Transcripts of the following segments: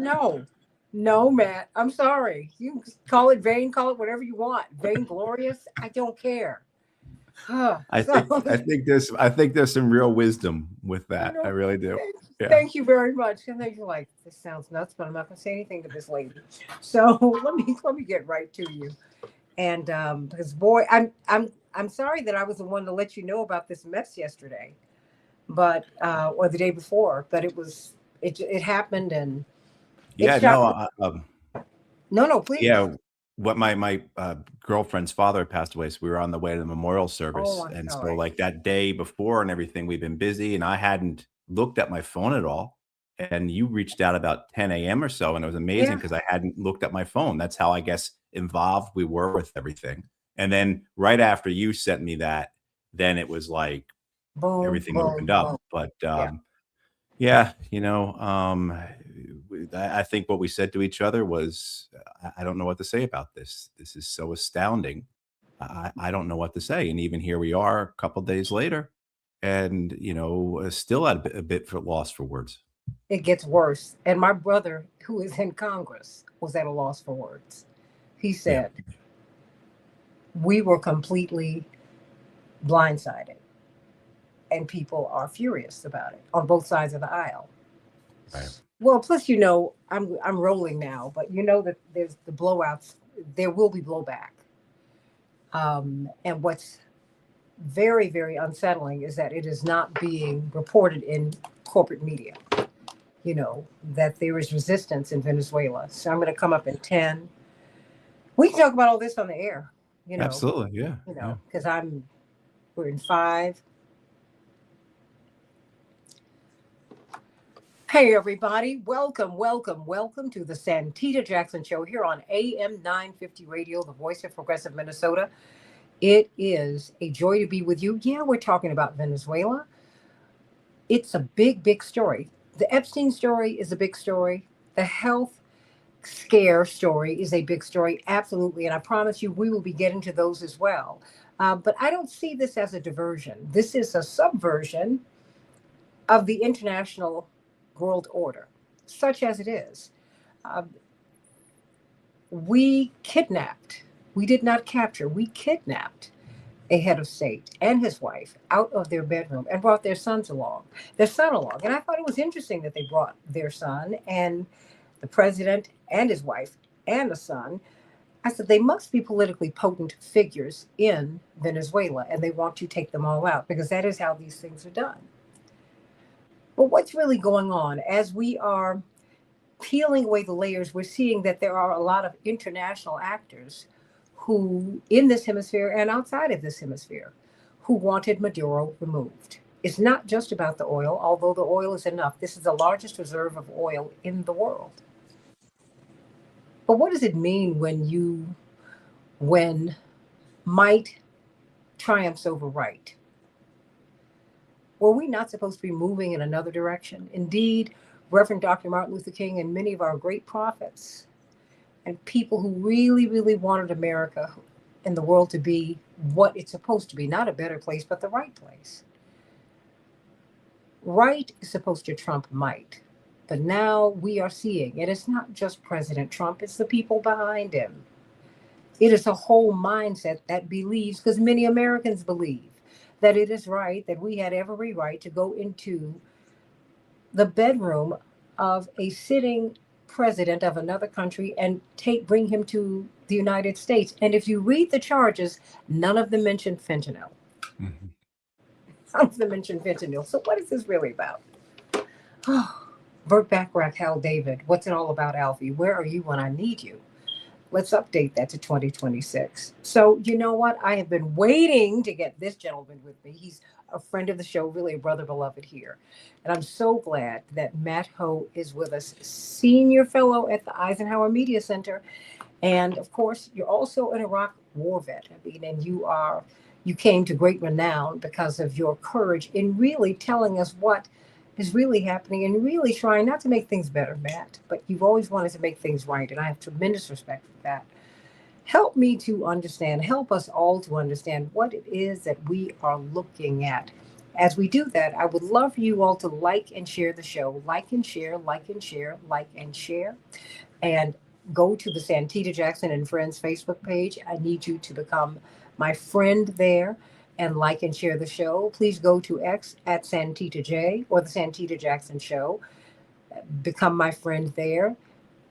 No, no, Matt. I'm sorry. You can call it vain, call it whatever you want. Vainglorious. I don't care. Huh. I So, think I think there's some real wisdom with you that. I know, really do. thank, Yeah. thank you very much. And then you're like, this sounds nuts, but I'm not going to say anything to this lady. So let me get right to you. And because boy, I'm sorry that I was the one to let you know about this mess yesterday, but or the day before. But it happened and it Yeah. shot. No. No, no, please. Yeah. What my girlfriend's father passed away, so we were on the way to the memorial Oh, service, I'm and so sorry. like that day before and everything, we've been busy, and I hadn't looked at my phone at all. And you reached out about 10 a.m. or so, and it was amazing Yeah. because I hadn't looked at my phone. That's how I guess involved we were with everything. And then right after you sent me that, then it was like Boom, everything opened boom, up. boom. But Yeah. yeah, I think what we said to each other was, I don't know what to say about this. This is so astounding. I don't know what to say. And even here we are a couple days later, and still at a bit for loss for words. It gets worse. And my brother, who is in Congress, was at a loss for words. He Yeah, said, we were completely blindsided, and people are furious about it on both sides of the aisle. right. Well, plus, I'm rolling now, but you know that there's the blowouts. There will be blowback. And what's very, very unsettling is that it is not being reported in corporate media. That there is resistance in Venezuela. So I'm going to come up in 10. We can talk about all this on the air, you know, Absolutely. Yeah. Yeah. because we're in 5. Hey, everybody. Welcome, welcome, welcome to the Santita Jackson Show here on AM 950 Radio, the voice of progressive Minnesota. It is a joy to be with you. Yeah, we're talking about Venezuela. It's a big, big story. The Epstein story is a big story. The health scare story is a big story, absolutely. And I promise you, we will be getting to those as well. But I don't see this as a diversion. This is a subversion of the international world order, such as it is. Uh, we did not capture, we kidnapped a head of state and his wife out of their bedroom and brought their son along. And I thought it was interesting that they brought their son and the president and his wife and the son. I said, they must be politically potent figures in Venezuela, and they want to take them all out because that is how these things are done. But what's really going on as we are peeling away the layers, we're seeing that there are a lot of international actors who, in this hemisphere and outside of this hemisphere, who wanted Maduro removed. It's not just about the oil, although the oil is enough. This is the largest reserve of oil in the world. But what does it mean when might triumphs over right? Were we not supposed to be moving in another direction? Indeed, Reverend Dr. Martin Luther King and many of our great prophets and people who really, really wanted America and the world to be what it's supposed to be, not a better place, but the right place. Right is supposed to trump might. But now we are seeing it is not just President Trump, it's the people behind him. It is a whole mindset that believes, because many Americans believe, that it is right, that we had every right to go into the bedroom of a sitting president of another country and bring him to the United States. And if you read the charges, none of them mention fentanyl. Mhm. None of them mention fentanyl. So what is this really about? Burt Bacharach, Hal David, what's it all about, Alfie? Where are you when I need you? Let's update that to 2026. So, you know what? I have been waiting to get this gentleman with me. He's a friend of the show, really a brother beloved here. And I'm so glad that Matt Ho is with us, senior fellow at the Eisenhower Media Center. And of course, you're also an Iraq war vet. I mean, and you came to great renown because of your courage in really telling us what is really happening and really trying not to make things better, Matt, but you've always wanted to make things right. And I have tremendous respect for that. Help me to understand, help us all to understand what it is that we are looking at As we do that, I would love for you all to like and share the show. Like and share, like and share, like and share. And go to the Santita Jackson and Friends Facebook page. I need you to become my friend there and like and share the show. Please go to X at Santita J or the Santita Jackson Show. Become my friend there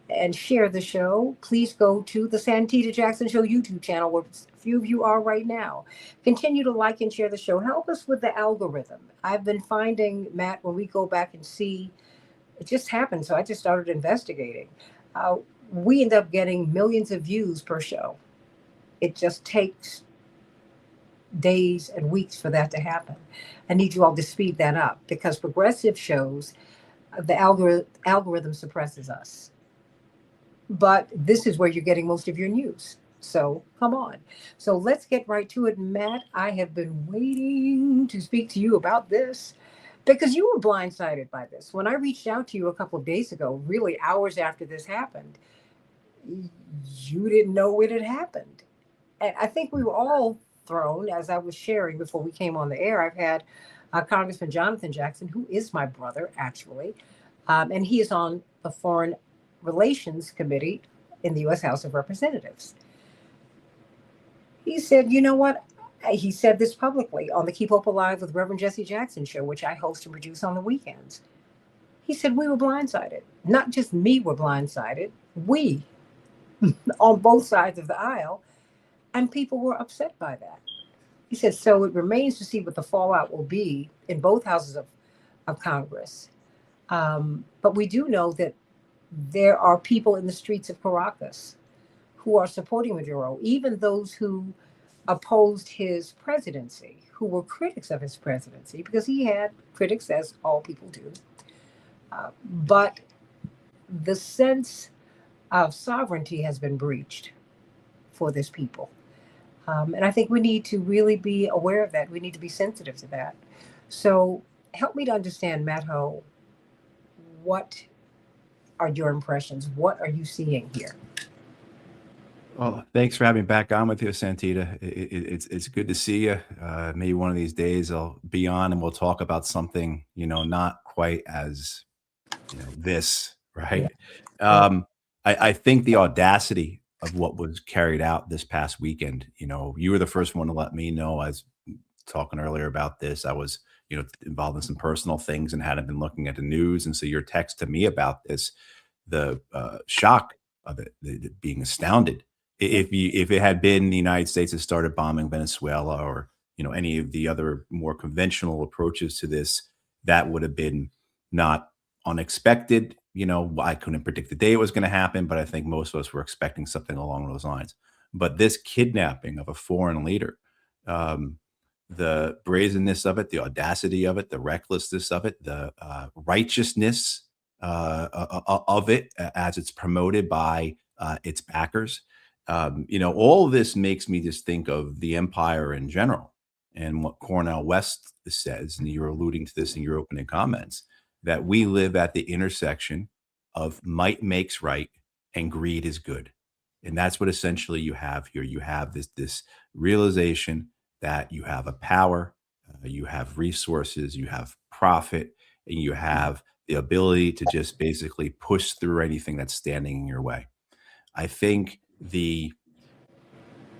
and share the show. Please go to the Santita Jackson Show YouTube channel, where a few of you are right now. Continue to like and share the show. Help us with the algorithm. I've been finding, Matt, when we go back and see, it just happened. So I just started investigating. Uh, we end up getting millions of views per show. It just takes days and weeks for that to happen. I need you all to speed that up, because progressive shows, the algorithm suppresses us. But this is where you're getting most of your news. So come on. So let's get right to it. Matt, I have been waiting to speak to you about this because you were blindsided by this. When I reached out to you a couple of days ago, really hours after this happened, you didn't know it had happened. And I think we were all thrown, as I was sharing before we came on the air. I've had Congressman Jonathan Jackson, who is my brother, actually, and he is on the Foreign Relations Committee in the U.S. House of Representatives. He said, you know what? He said this publicly on the Keep Hope Alive with Reverend Jesse Jackson show, which I host and produce on the weekends. He said, we were blindsided. Not just me were blindsided, we on both sides of the aisle, and people were upset by that. He said, so it remains to see what the fallout will be in both houses of Congress. But we do know that there are people in the streets of Caracas who are supporting Maduro, even those who opposed his presidency, who were critics of his presidency, because he had critics, as all people do. But the sense of sovereignty has been breached for this people. And I think we need to really be aware of that. We need to be sensitive to that. So help me to understand, Matt Ho, what are your impressions? What are you seeing here? Well, thanks for having me back on with you, Santita. It's good to see you. Maybe one of these days I'll be on and we'll talk about something, not quite as, this, Yeah. right? I think the audacity of what was carried out this past weekend, you were the first one to let me know. I was talking earlier about this. I was, involved in some personal things and hadn't been looking at the news. And so your text to me about this, the shock of it, being astounded. If it had been the United States that started bombing Venezuela, or any of the other more conventional approaches to this, that would have been not unexpected. I couldn't predict the day it was going to happen, but I think most of us were expecting something along those lines. But this kidnapping of a foreign leader, the brazenness of it, the audacity of it, the recklessness of it, the righteousness of it, as it's promoted by its backers. All of this makes me just think of the empire in general, and what Cornel West says, and you're alluding to this in your opening comments, that we live at the intersection of might makes right and greed is good. And that's what essentially you have here. You have this realization that you have a power, you have resources, you have profit, and you have the ability to just basically push through anything that's standing in your way. I think the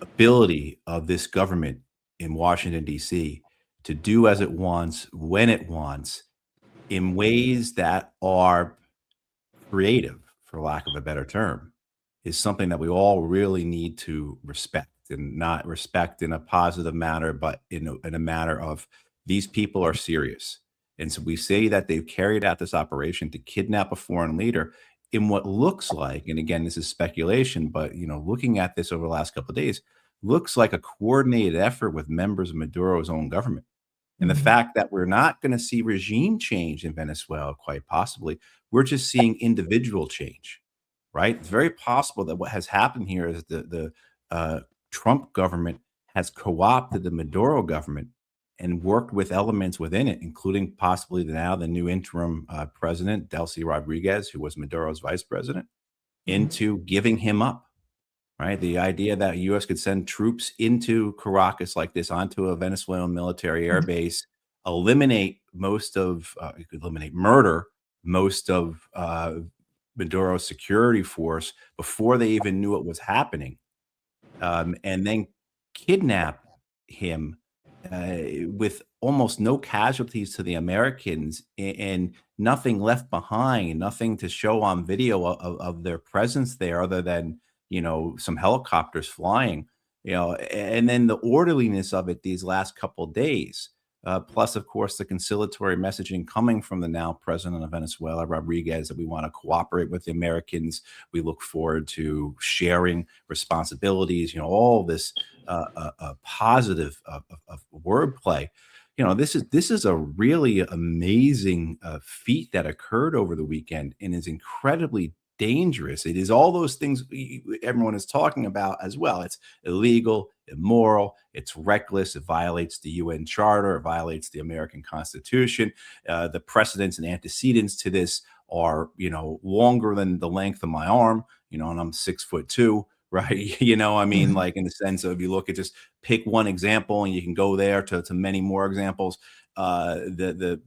ability of this government in Washington, D.C. to do as it wants, when it wants, in ways that are creative, for lack of a better term, is something that we all really need to respect, and not respect in a positive manner, but in a manner of, these people are serious. And so we say that they've carried out this operation to kidnap a foreign leader in what looks like, and again, this is speculation, but looking at this over the last couple of days, looks like a coordinated effort with members of Maduro's own government. And the Mhm. fact that we're not going to see regime change in Venezuela, quite possibly, we're just seeing individual change, right? It's very possible that what has happened here is the Trump government has co-opted the Maduro government and worked with elements within it, including possibly now the new interim president, Delcy Rodriguez, who was Maduro's vice president, Mhm. into giving him up. Right, the idea that U.S. could send troops into Caracas like this, onto a Venezuelan military air Mhm. base, you could eliminate murder most of Maduro's security force before they even knew it was happening, and then kidnap him with almost no casualties to the Americans and nothing left behind, nothing to show on video of their presence there other than, some helicopters flying, and then the orderliness of it these last couple days. Plus, of course, the conciliatory messaging coming from the now president of Venezuela, Rodriguez, that we want to cooperate with the Americans. We look forward to sharing responsibilities. All this positive of wordplay. This is a really amazing feat that occurred over the weekend and is incredibly dangerous. It is all those things everyone is talking about as well. It's illegal, immoral, it's reckless, it violates the UN Charter, it violates the American Constitution. The precedents and antecedents to this are, longer than the length of my arm, and I'm 6'2", right? I mean, like in the sense of, you look at, just pick one example and you can go there to many more examples. The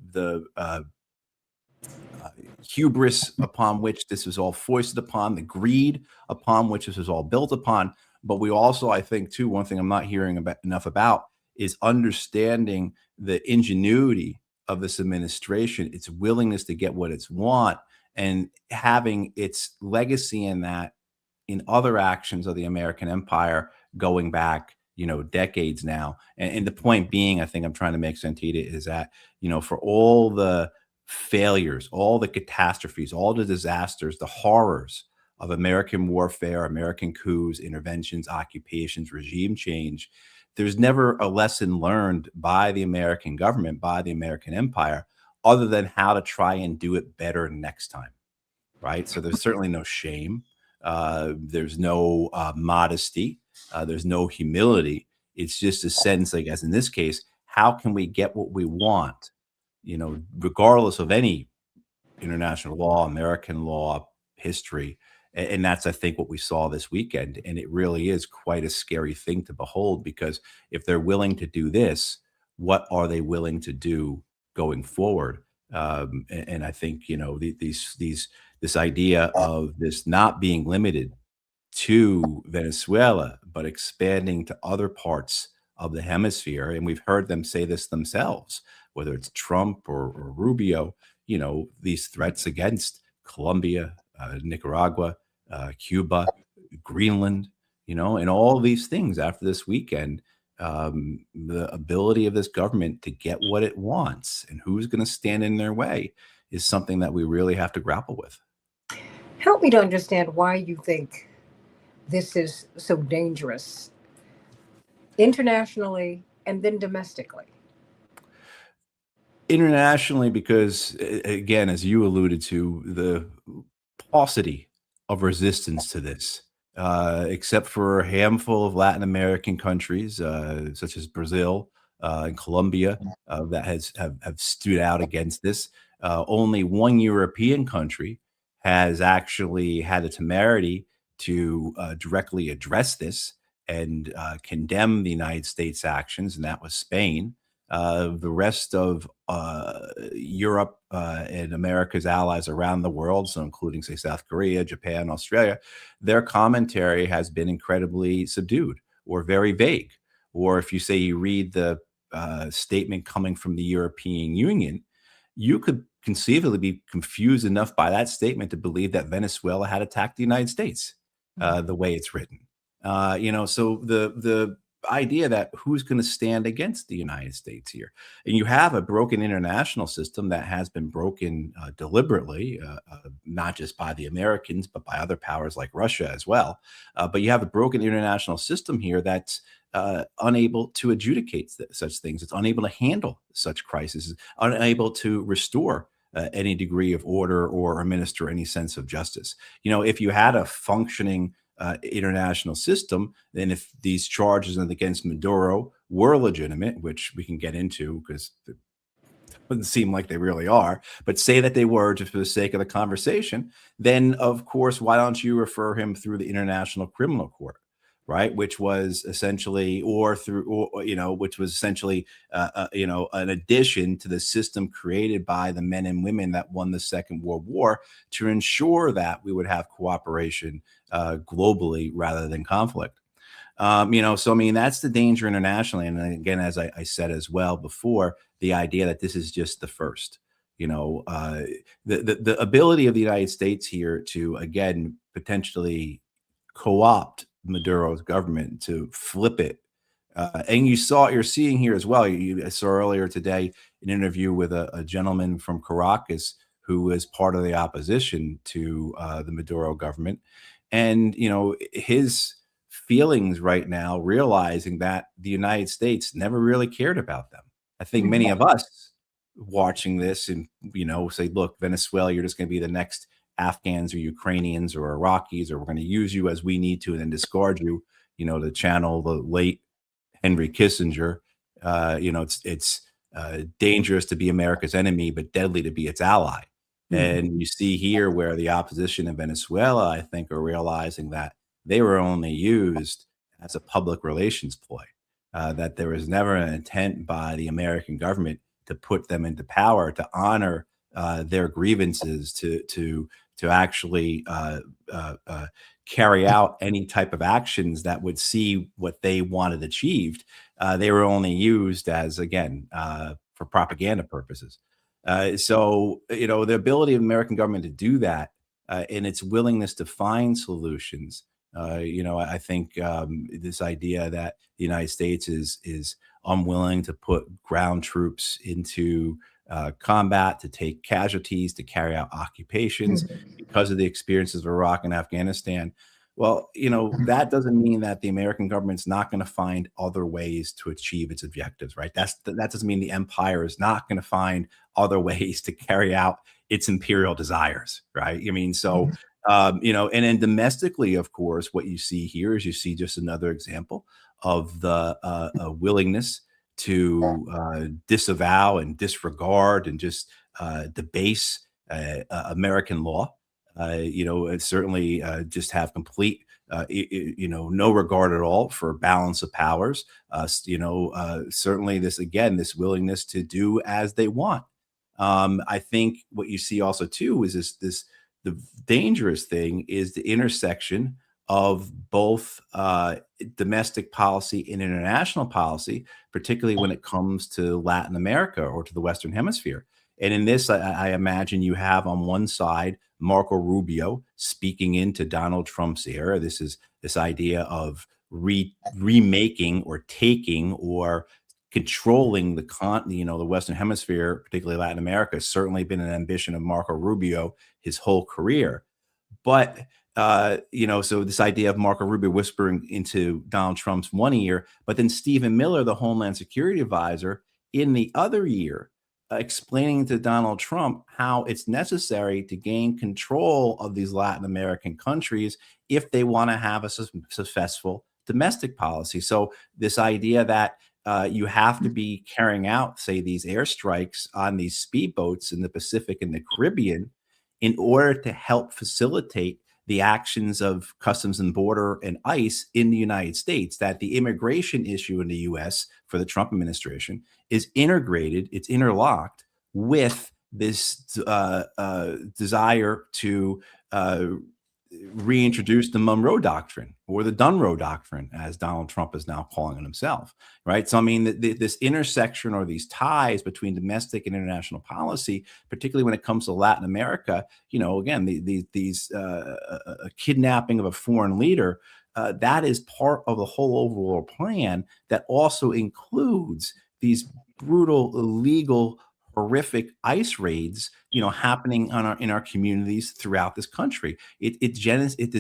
hubris upon which this was all foisted upon, the greed upon which this was all built upon. But we also, I think, too, one thing I'm not hearing enough about is understanding the ingenuity of this administration, its willingness to get what it's want, and having its legacy in that in other actions of the American empire going back, decades now. And the point being, I think I'm trying to make, Santita, is that, for all the failures, all the catastrophes, all the disasters, the horrors of American warfare, American coups, interventions, occupations, regime change, there's never a lesson learned by the American government, by the American empire, other than how to try and do it better next time. Right. So there's certainly no shame. There's no modesty. There's no humility. It's just a sense, like, as in this case, how can we get what we want, regardless of any international law, American law, history. And that's, I think, what we saw this weekend. And it really is quite a scary thing to behold, because if they're willing to do this, what are they willing to do going forward? And I think, this idea of this not being limited to Venezuela, but expanding to other parts of the hemisphere. And we've heard them say this themselves, whether it's Trump or Rubio, these threats against Colombia, Nicaragua, Cuba, Greenland, and all these things after this weekend. The ability of this government to get what it wants and who's going to stand in their way is something that we really have to grapple with. Help me to understand why you think this is so dangerous internationally and then domestically. Internationally, because again, as you alluded to, the paucity of resistance to this, except for a handful of Latin American countries, such as Brazil and Colombia, that have stood out against this. Only one European country has actually had the temerity to directly address this and condemn the United States actions, and that was Spain. The rest of Europe and America's allies around the world, so including, say, South Korea, Japan, Australia, their commentary has been incredibly subdued or very vague. Or if you say you read the statement coming from the European Union, you could conceivably be confused enough by that statement to believe that Venezuela had attacked the United States, the way it's written. So the idea that who's going to stand against the United States here, and you have a broken international system that has been broken deliberately, not just by the Americans but by other powers like Russia as well. But you have a broken international system here that's unable to adjudicate such things. It's unable to handle such crises, unable to restore any degree of order or administer any sense of justice. If you had a functioning international system, then if these charges against Maduro were legitimate, which we can get into because it doesn't seem like they really are, but say that they were just for the sake of the conversation, then of course, why don't you refer him through the International Criminal Court? right? Which was essentially, which was essentially, an addition to the system created by the men and women that won the Second World War to ensure that we would have cooperation globally rather than conflict. So I mean, that's the danger internationally. And then again, as I said as well before, the idea that this is just the first, the ability of the United States here to again potentially co-opt Maduro's government to flip it. And you're seeing here as well. I saw earlier today an interview with a gentleman from Caracas who was part of the opposition to the Maduro government. And, his feelings right now, realizing that the United States never really cared about them. I think many of us watching this and, say, look, Venezuela, you're just going to be the next Afghans or Ukrainians or Iraqis, or we're going to use you as we need to and then discard you, to channel the late Henry Kissinger. It's dangerous to be America's enemy, but deadly to be its ally. And you see here where the opposition in Venezuela, I think, are realizing that they were only used as a public relations ploy, that there was never an intent by the American government to put them into power, to honor their grievances, to actually carry out any type of actions that would see what they wanted achieved. They were only used as, again, for propaganda purposes. So, the ability of the American government to do that and its willingness to find solutions, I think this idea that the United States is unwilling to put ground troops into combat, to take casualties, to carry out occupations because of the experiences of Iraq and Afghanistan. Well, that doesn't mean that the American government's not going to find other ways to achieve its objectives, right? That doesn't mean the empire is not going to find other ways to carry out its imperial desires, right? I mean, so, and then domestically, of course, what you see here is you see just another example of the willingness to disavow and disregard and just debase American law. And certainly just have complete, no regard at all for balance of powers. Certainly this willingness to do as they want. I think what you see also too is the dangerous thing is the intersection of both domestic policy and international policy, particularly when it comes to Latin America or to the Western Hemisphere. And in this, I imagine you have on one side Marco Rubio speaking into Donald Trump's era. This is this idea of remaking or taking or controlling the Western Hemisphere, particularly Latin America, has certainly been an ambition of Marco Rubio his whole career. But so this idea of Marco Rubio whispering into Donald Trump's one ear, but then Stephen Miller, the Homeland Security advisor, in the other ear, explaining to Donald Trump how it's necessary to gain control of these Latin American countries if they want to have a successful domestic policy. So this idea that you have to be carrying out, say, these airstrikes on these speedboats in the Pacific and the Caribbean in order to help facilitate the actions of Customs and Border and ICE in the United States, that the immigration issue in the U.S. for the Trump administration is integrated, it's interlocked with this desire to reintroduce the Monroe Doctrine or the Dunroe Doctrine, as Donald Trump is now calling it himself, right? So, I mean, this intersection or these ties between domestic and international policy, particularly when it comes to Latin America, again, these kidnapping of a foreign leader, that is part of the whole overall plan that also includes these brutal, illegal, horrific ICE raids, happening in our communities throughout this country. The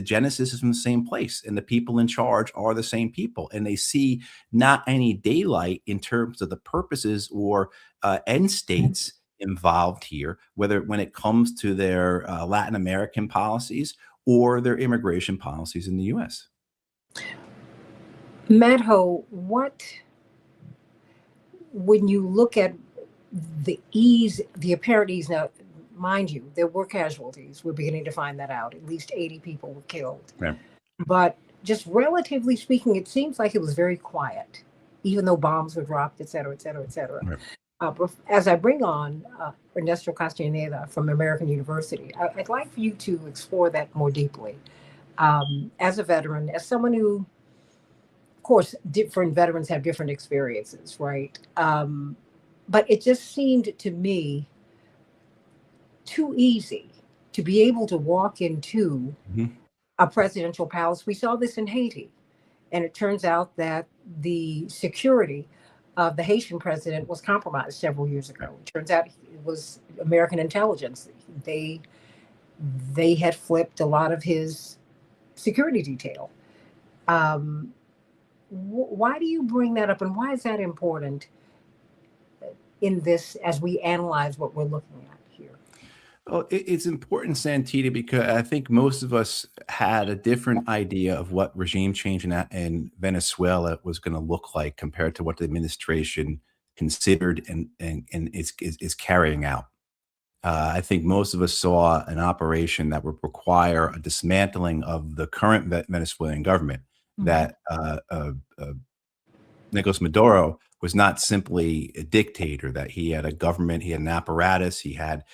genesis is from the same place, and the people in charge are the same people, and they see not any daylight in terms of the purposes or end states involved here, whether when it comes to their Latin American policies or their immigration policies in the U.S. Madho, when you look at the apparent ease now, mind you, there were casualties. We're beginning to find that out. At least 80 people were killed. Right. But just relatively speaking, it seems like it was very quiet, even though bombs were dropped, et cetera, et cetera, et cetera. Right. As I bring on Ernesto Castaneda from American University, I'd like for you to explore that more deeply. As a veteran, as someone who, of course, different veterans have different experiences, right? But it just seemed to me too easy to be able to walk into Mhm. a presidential palace. We saw this in Haiti. And it turns out that the security of the Haitian president was compromised several years ago. It turns out it was American intelligence. They they had flipped a lot of his security detail. Um, why do you bring that up, and why is that important in this as we analyze what we're looking at here? Well, it's important, Santita, because I think most of us had a different idea of what regime change in Venezuela was going to look like compared to what the administration considered and is carrying out. I think most of us saw an operation that would require a dismantling of the current Venezuelan government Mhm. that Nicolas Maduro was not simply a dictator, that he had a government, he had an apparatus, he had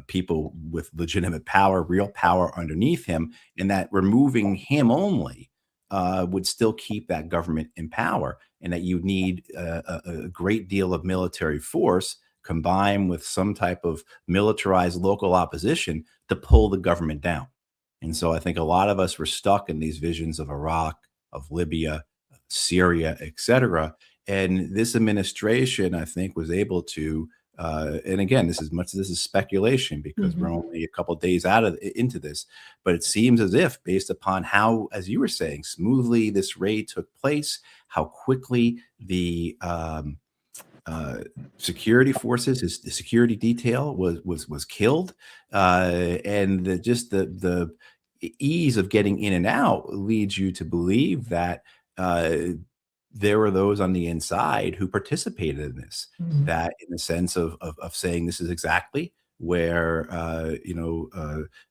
people with legitimate power, real power underneath him, and that removing him only would still keep that government in power, and that you need a great deal of military force combined with some type of militarized local opposition to pull the government down. And so I think a lot of us were stuck in these visions of Iraq, of Libya, Syria, et cetera. And this administration, I think, was able to, and again, this is speculation because we're Mhm. only a couple of days out of into this, but it seems as if, based upon how, as you were saying, smoothly this raid took place, how quickly the uh, security forces, the security detail was killed, and just the ease of getting in and out leads you to believe that uh, there were those on the inside who participated in this. Mhm. That, in the sense of saying this is exactly where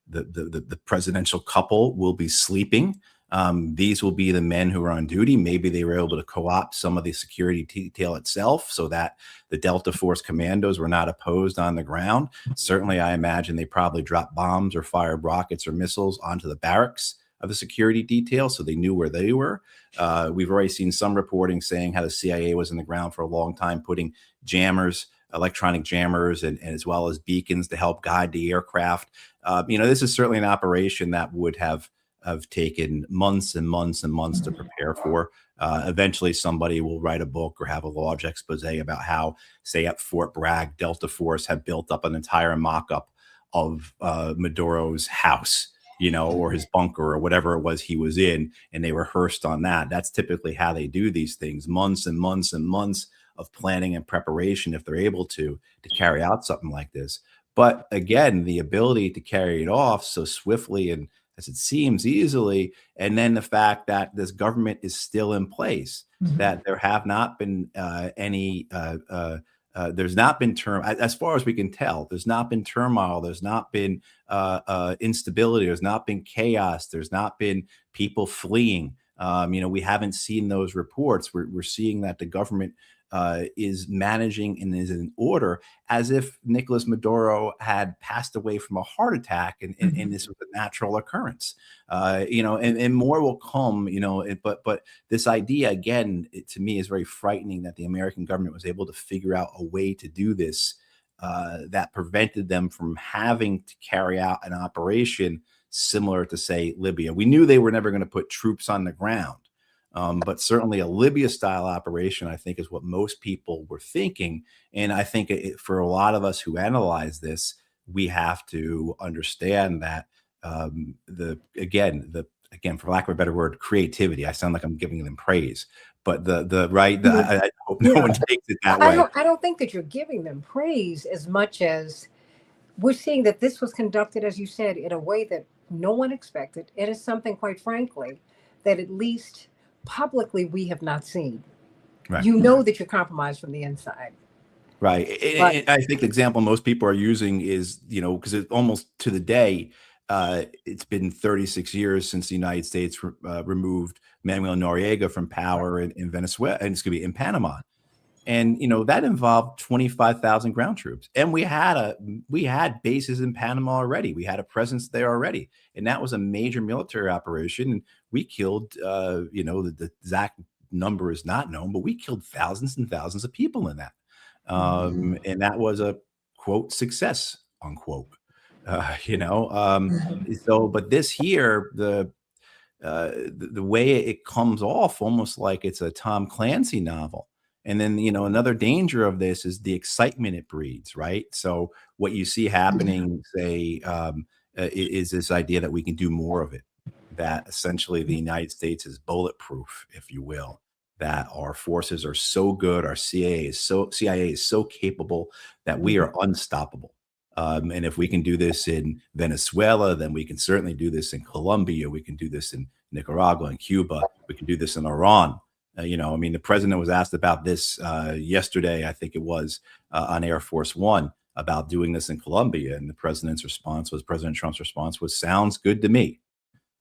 the presidential couple will be sleeping. These will be the men who are on duty. Maybe they were able to co-opt some of the security detail itself so that the Delta Force commandos were not opposed on the ground. Certainly, I imagine they probably dropped bombs or fired rockets or missiles onto the barracks of the security detail so they knew where they were. We've already seen some reporting saying how the CIA was in the ground for a long time, putting jammers, electronic jammers, and as well as beacons to help guide the aircraft. This is certainly an operation that would have taken months and months and months to prepare for. Eventually, somebody will write a book or have a large expose about how, say, at Fort Bragg, Delta Force had built up an entire mock-up of Maduro's house, or his bunker or whatever it was he was in, and they rehearsed on that. That's typically how they do these things: months and months and months of planning and preparation, if they're able to carry out something like this. But again, the ability to carry it off so swiftly and, as it seems, easily, and then the fact that this government is still in place, Mhm. that there have not been any there's not been as far as we can tell, there's not been turmoil, there's not been instability, there's not been chaos, there's not been people fleeing. We haven't seen those reports. We're seeing that the government is managing and is in order, as if Nicolas Maduro had passed away from a heart attack, and Mhm. this was a natural occurrence. And more will come. But this idea, again, to me, is very frightening, that the American government was able to figure out a way to do this that prevented them from having to carry out an operation similar to, say, Libya. We knew they were never going to put troops on the ground. But certainly a Libya style operation, I think, is what most people were thinking. And I think for a lot of us who analyze this, we have to understand that again, for lack of a better word, creativity. I sound like I'm giving them praise, but I hope no Yeah, one takes it that way. I don't think that you're giving them praise as much as we're seeing that this was conducted, as you said, in a way that no one expected. It is something, quite frankly, that at least publicly we have not seen. Right. You know that you're compromised from the inside, Right. but I think the example most people are using is, because it almost to the day, it's been 36 years since the United States removed Manuel Noriega from Right. power in Venezuela, and it's going to be in Panama. And that involved 25,000 ground troops, and we had bases in Panama already. We had a presence there already, and that was a major military operation. And we killed, the exact number is not known, but we killed thousands and thousands of people in that, and that was a quote success unquote. Uh, you know, um, but this here, the way it comes off almost like it's a Tom Clancy novel. And then, another danger of this is the excitement it breeds, right? So what you see happening, say, is this idea that we can do more of it, that essentially the United States is bulletproof, if you will, that our forces are so good, our CIA is so capable that we are unstoppable. And if we can do this in Venezuela, then we can certainly do this in Colombia. We can do this in Nicaragua and Cuba. We can do this in Iran. The president was asked about this yesterday, I think it was, on Air Force One, about doing this in Colombia. And President Trump's response was, sounds good to me.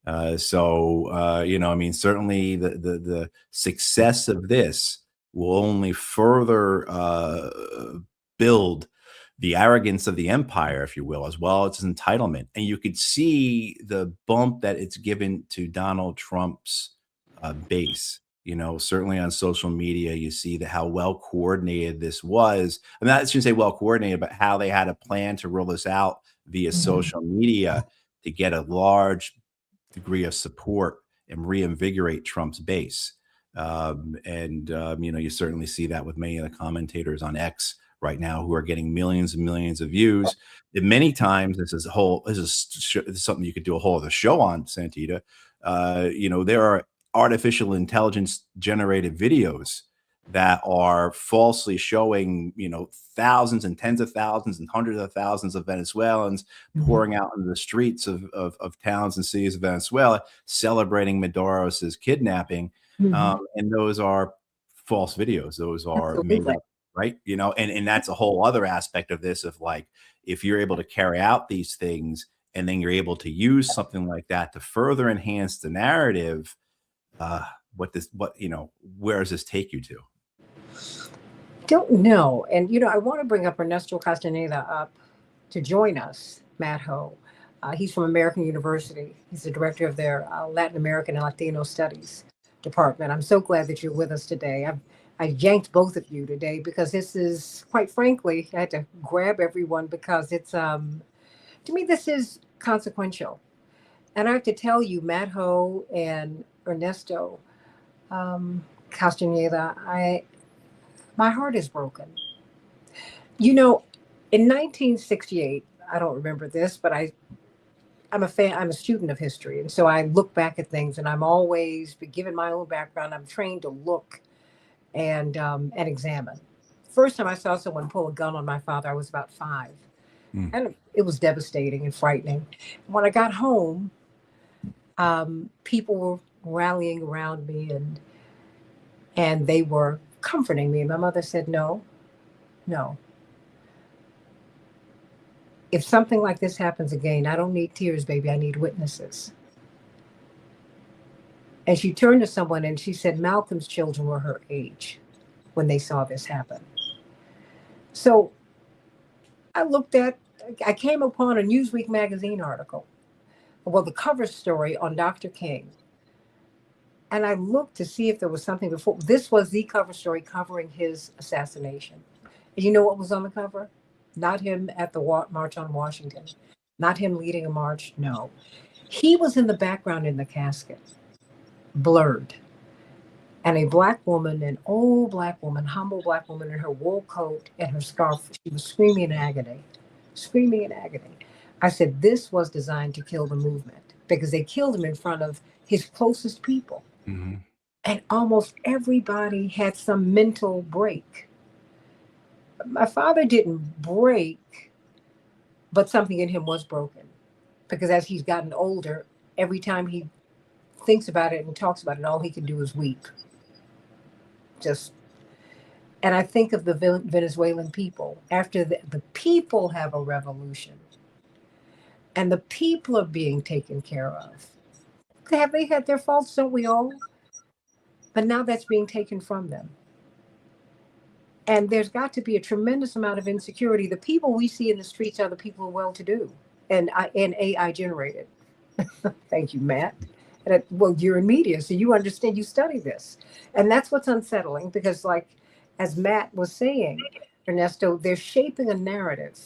Certainly the success of this will only further build the arrogance of the empire, if you will, as well as its entitlement. And you could see the bump that it's given to Donald Trump's base. Certainly on social media, you see how well coordinated this was. I mean, I shouldn't say well coordinated, but how they had a plan to roll this out via social media to get a large degree of support and reinvigorate Trump's base. You certainly see that with many of the commentators on X right now who are getting millions and millions of views. And many times, this is something you could do a whole other show on, Santita. There are artificial intelligence generated videos that are falsely showing, thousands and tens of thousands and hundreds of thousands of Venezuelans pouring out into the streets of towns and cities of Venezuela, celebrating Maduro's kidnapping. And those are false videos. Those are made Absolutely. up, right? And that's a whole other aspect of this, of like, if you're able to carry out these things and then you're able to use something like that to further enhance the narrative, where does this take you to? Don't know. And, I want to bring up Ernesto Castaneda up to join us, Matt Ho. He's from American University. He's the director of their Latin American and Latino Studies department. I'm so glad that you're with us today. I yanked both of you today because this is, quite frankly, I had to grab everyone because to me, this is consequential. And I have to tell you, Matt Ho and Ernesto Castaneda, my heart is broken. You know, in 1968, I don't remember this, but I'm a fan. I'm a student of history, and so I look back at things, and I'm always, given my own background, I'm trained to look and examine. First time I saw someone pull a gun on my father, I was about 5, Mm. and it was devastating and frightening. When I got home, people were rallying around me, and they were comforting me. My mother said, "No, no. If something like this happens again, I don't need tears, baby. I need witnesses." And she turned to someone and she said, Malcolm's children were her age when they saw this happen. So I looked at, I came upon a Newsweek magazine article, well, the cover story on Dr. King. And I looked to see if there was something before. This was the cover story covering his assassination. And you know what was on the cover? Not him at the March on Washington, not him leading a march. No. He was in the background in the casket, blurred. And a black woman, an old black woman, humble black woman in her wool coat and her scarf, she was screaming in agony, screaming in agony. I said, this was designed to kill the movement because they killed him in front of his closest people. Mhm. And almost everybody had some mental break. My father didn't break, but something in him was broken because as he's gotten older, every time he thinks about it and talks about it, all he can do is weep. Just And I think of the Venezuelan people. After the people have a revolution, and the people are being taken care of. Have they had their faults? Don't we all? But now that's being taken from them. And there's got to be a tremendous amount of insecurity. The people we see in the streets are the people who are well to do and AI generated. Thank you, Matt. Well, you're in media, so you understand, you study this. And that's what's unsettling because, like, as Matt was saying, Ernesto, they're shaping a narrative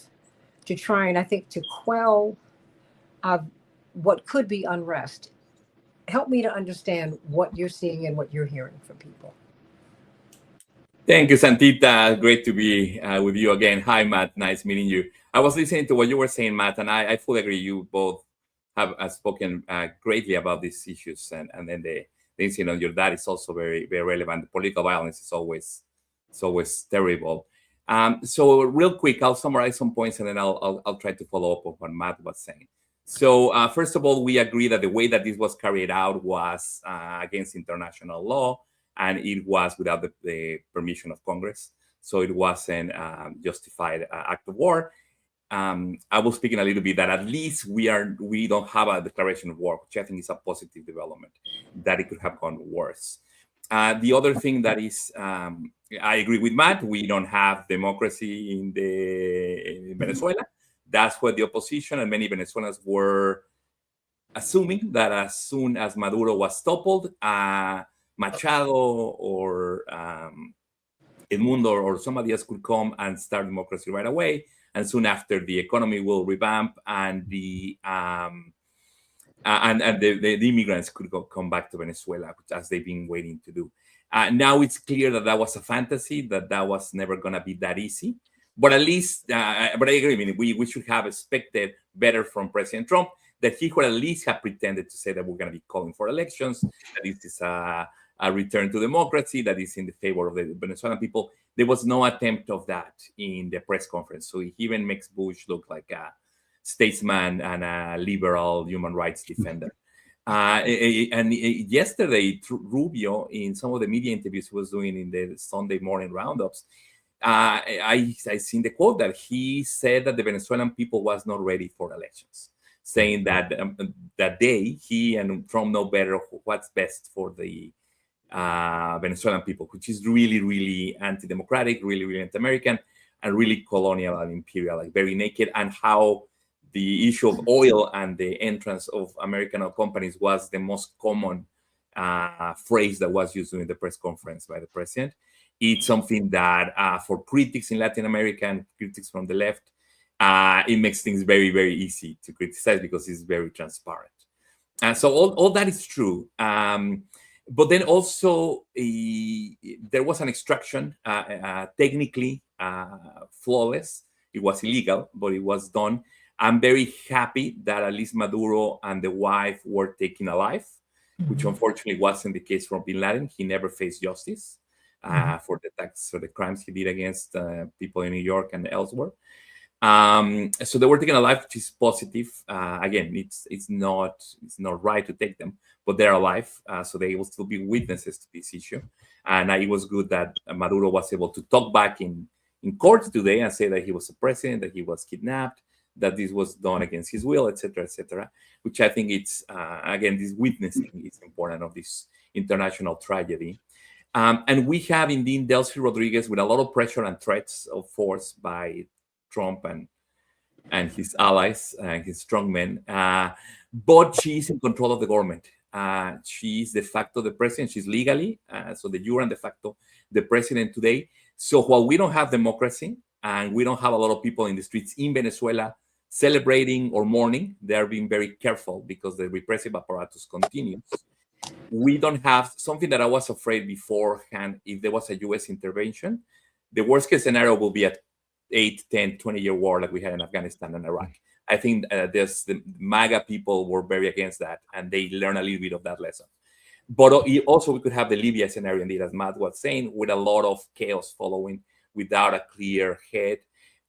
to try and, I think, to quell uh, what could be unrest. Help me to understand what you're seeing and what you're hearing from people. Thank you, Santita. Great to be with you again. Hi, Matt. Nice meeting you. I was listening to what you were saying, Matt, and I fully agree. You both have spoken greatly about these issues, and then the incident on your dad is also very, very relevant. The political violence is always terrible. So real quick, I'll summarize some points, and then I'll try to follow up on what Matt was saying. So first of all, we agree that the way that this was carried out was against international law, and it was without the permission of Congress. So it wasn't justified act of war. I was speaking a little bit that at least we don't have a declaration of war, which I think is a positive development, that it could have gone worse. The other thing that is, I agree with Matt, we don't have democracy in Venezuela. That's what the opposition and many Venezuelans were assuming, that as soon as Maduro was toppled, Machado or Edmundo or somebody else could come and start democracy right away. And soon after, the economy will revamp and the immigrants could come back to Venezuela, as they've been waiting to do. Now it's clear that was a fantasy, that was never going to be that easy. But at least, but I agree, I mean, we should have expected better from President Trump, that he could at least have pretended to say that we're going to be calling for elections, that this is a return to democracy, that is in the favor of the Venezuelan people. There was no attempt of that in the press conference. So he even makes Bush look like a statesman and a liberal human rights defender. And yesterday, Rubio, in some of the media interviews he was doing in the Sunday morning roundups, I seen the quote that he said that the Venezuelan people was not ready for elections, saying that that day he and Trump know better what's best for the Venezuelan people, which is really, really anti-democratic, really, really anti-American, and really colonial and imperial, like very naked, and how the issue of oil and the entrance of American oil companies was the most common phrase that was used during the press conference by the president. It's something that for critics in Latin America and critics from the left, it makes things very, very easy to criticize because it's very transparent. And so all that is true. But then also there was an extraction, technically flawless. It was illegal, but it was done. I'm very happy that at least Maduro and the wife were taken alive, which unfortunately wasn't the case for Bin Laden. He never faced justice for the attacks, for the crimes he did against people in New York and elsewhere. So they were taken alive, which is positive. Again, it's not right to take them, but they're alive, so they will still be witnesses to this issue. And it was good that Maduro was able to talk back in court today and say that he was a president, that he was kidnapped, that this was done against his will, etc., which I think it's, again, this witnessing is important of this international tragedy. And we have indeed Delcy Rodriguez with a lot of pressure and threats of force by Trump and his allies and his strongmen, but she's in control of the government. She's de facto the president. She's legally, so the jure and de facto the president today. So while we don't have democracy and we don't have a lot of people in the streets in Venezuela celebrating or mourning, they're being very careful because the repressive apparatus continues. We don't have something that I was afraid beforehand. If there was a U.S. intervention, the worst case scenario will be a 8, 10, 20-year war like we had in Afghanistan and Iraq. I think the MAGA people were very against that, and they learned a little bit of that lesson. But also we could have the Libya scenario, indeed, as Matt was saying, with a lot of chaos following, without a clear head,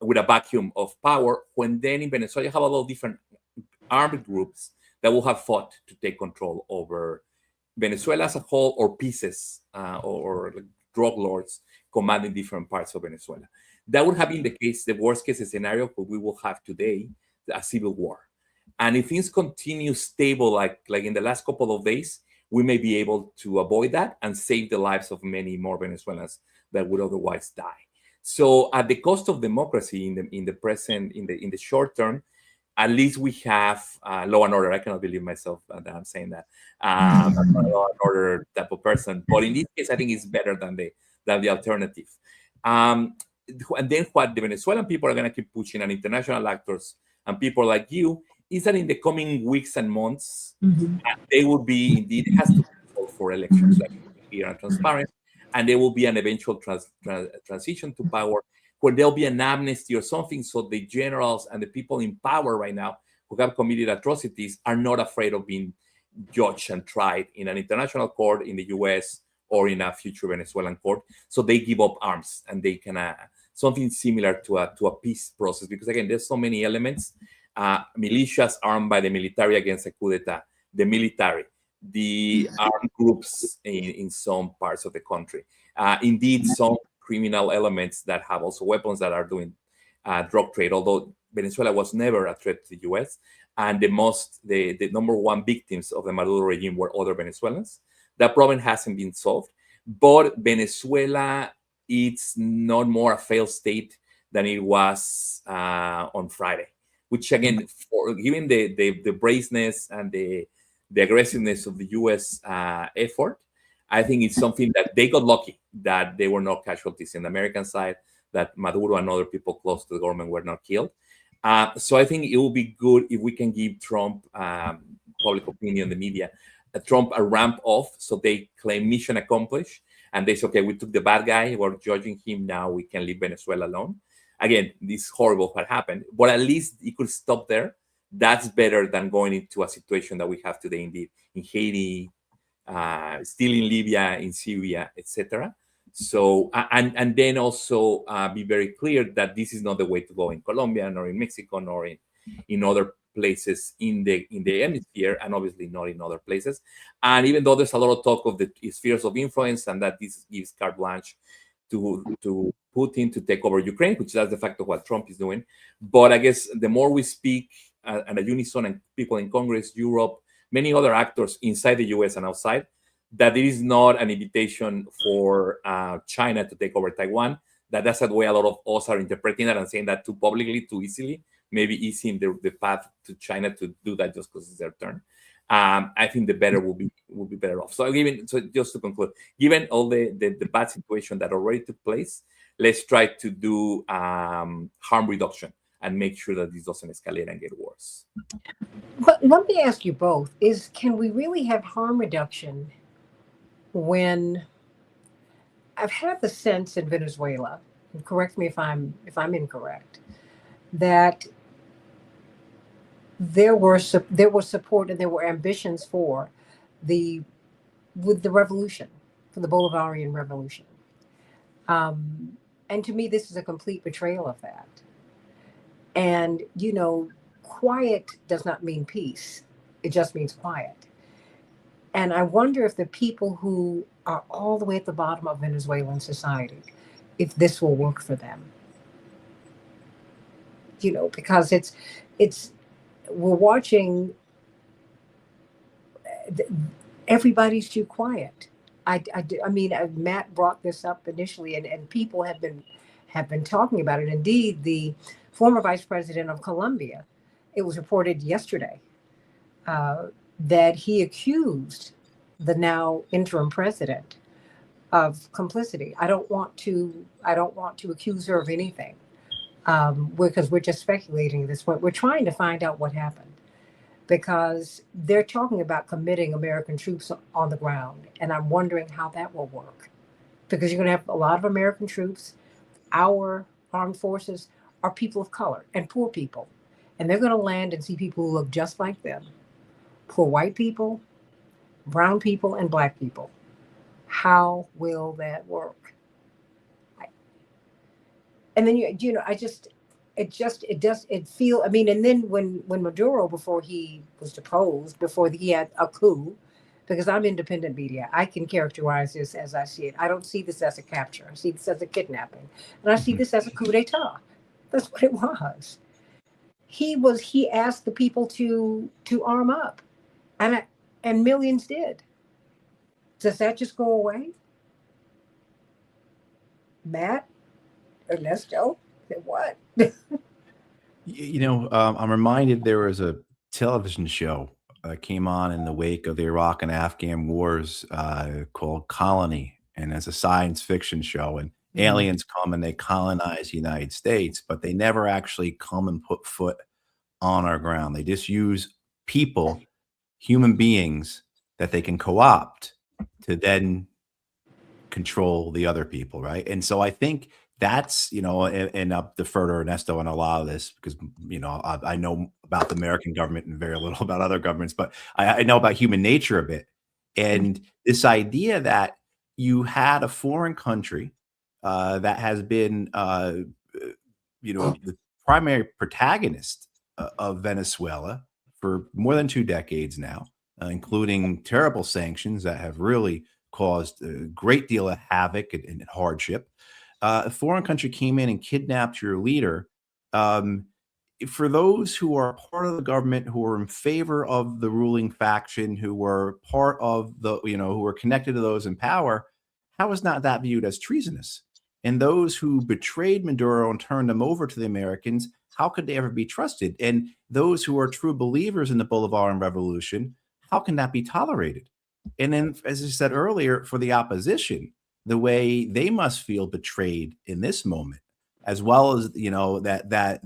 with a vacuum of power, when then in Venezuela you have a lot of different armed groups that will have fought to take control over Venezuela as a whole, or pieces or drug lords commanding different parts of Venezuela. That would have been the case, the worst case scenario, but we will have today a civil war. And if things continue stable, like in the last couple of days, we may be able to avoid that and save the lives of many more Venezuelans that would otherwise die. So, at the cost of democracy in the short term, at least we have law and order. I cannot believe myself that I'm saying that. I'm not a law and order type of person, but in this case, I think it's better than the alternative. And then what the Venezuelan people are going to keep pushing, and international actors and people like you, is that in the coming weeks and months, they will be indeed, it has to be called for elections, like clear and transparent, and there will be an eventual transition to power where there'll be an amnesty or something, so the generals and the people in power right now who have committed atrocities are not afraid of being judged and tried in an international court in the US or in a future Venezuelan court. So they give up arms, and they can something similar to a peace process, because again, there's so many elements. Militias armed by the military against a coup d'etat, the military, the armed groups in some parts of the country. Indeed, some criminal elements that have also weapons that are doing drug trade, although Venezuela was never a threat to the US. And the number one victims of the Maduro regime were other Venezuelans. That problem hasn't been solved. But Venezuela, it's not more a failed state than it was on Friday, which again, given the brazeness and the aggressiveness of the US effort, I think it's something that they got lucky that there were no casualties in the American side, that Maduro and other people close to the government were not killed. So I think it will be good if we can give Trump, public opinion, the media, Trump a ramp off, so they claim mission accomplished, and they say, okay, we took the bad guy, we're judging him, now we can leave Venezuela alone. Again, this is horrible what happened, but at least it could stop there. That's better than going into a situation that we have today, indeed, in Haiti, still in Libya, in Syria, etc. So, and then also be very clear that this is not the way to go in Colombia, nor in Mexico, nor in other places in the hemisphere, and obviously not in other places. And even though there's a lot of talk of the spheres of influence, and that this gives carte blanche to Putin to take over Ukraine, which is the fact of what Trump is doing. But I guess the more we speak and a unison, and people in Congress, Europe, many other actors inside the US and outside, that it is not an invitation for China to take over Taiwan. That's the way a lot of us are interpreting that and saying that too publicly, too easily, maybe easing the path to China to do that just because it's their turn. I think the better will be better off. So just to conclude, given all the bad situation that already took place, let's try to do harm reduction and make sure that this doesn't escalate and get worse. But let me ask you both: can we really have harm reduction when I've had the sense in Venezuela, and correct me if I'm incorrect, that there was support and there were ambitions with the revolution, for the Bolivarian revolution, and to me this is a complete betrayal of that. And quiet does not mean peace; it just means quiet. And I wonder if the people who are all the way at the bottom of Venezuelan society, if this will work for them. Because we're watching, everybody's too quiet. I mean, Matt brought this up initially, and people have been talking about it. Indeed, the former vice president of Colombia, it was reported yesterday, that he accused the now interim president of complicity. I don't want to accuse her of anything, because we're just speculating at this point. We're trying to find out what happened, because they're talking about committing American troops on the ground, and I'm wondering how that will work, because you're going to have a lot of American troops. Our armed forces are people of color and poor people, and they're going to land and see people who look just like them. Poor white people, brown people, and black people. How will that work? And then it feel. I mean, and then when Maduro, before he was deposed, before he had a coup, because I'm independent media, I can characterize this as I see it. I don't see this as a capture. I see this as a kidnapping, and I see this as a coup d'état. That's what it was. He asked the people to arm up, and and millions did. Does that just go away? Matt, Ernesto, what? I'm reminded there was a television show came on in the wake of the Iraq and Afghan wars called Colony, and it's a science fiction show. And Mhm. aliens come and they colonize the United States, but they never actually come and put foot on our ground. They just use people, human beings that they can co-opt to then control the other people, right? And so I think that's, and I'll defer to Ernesto on a lot of this because, I know about the American government and very little about other governments, but I know about human nature a bit. And this idea that you had a foreign country that has been, the primary protagonist of Venezuela for more than 2 decades now, including terrible sanctions that have really caused a great deal of havoc and hardship. A foreign country came in and kidnapped your leader. Um, for those who are part of the government, who are in favor of the ruling faction, who were part of who were connected to those in power, how is not that viewed as treasonous? And those who betrayed Maduro and turned him over to the Americans, how could they ever be trusted? And those who are true believers in the Bolivarian Revolution, how can that be tolerated? And then, as I said earlier, for the opposition, the way they must feel betrayed in this moment, as well as that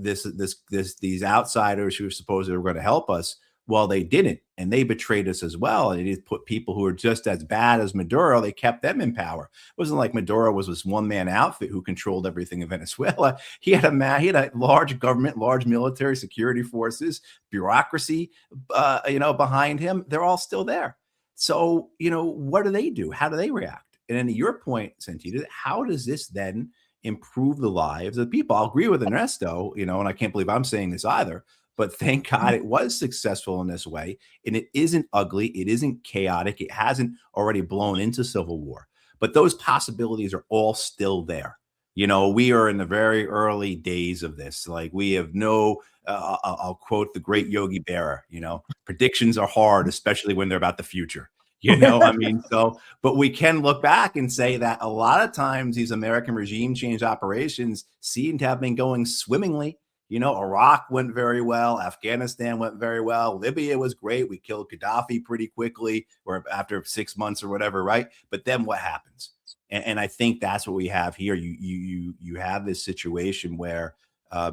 these outsiders who supposedly were going to help us, well, they didn't, and they betrayed us as well. And it put people who are just as bad as Maduro. They kept them in power. It wasn't like Maduro was this one man outfit who controlled everything in Venezuela. He had a large government, large military security forces, bureaucracy, behind him. They're all still there. So, what do they do? How do they react? And then to your point, Santita, how does this then improve the lives of the people? I'll agree with Ernesto, and I can't believe I'm saying this either, but thank God it was successful in this way. And it isn't ugly. It isn't chaotic. It hasn't already blown into civil war. But those possibilities are all still there. We are in the very early days of this. Like we have no, I'll quote the great Yogi Berra, predictions are hard, especially when they're about the future. I mean, but we can look back and say that a lot of times these American regime change operations seem to have been going swimmingly. Iraq went very well. Afghanistan went very well. Libya was great. We killed Gaddafi pretty quickly, or after 6 months or whatever, right? But then what happens? And I think that's what we have here. You have this situation where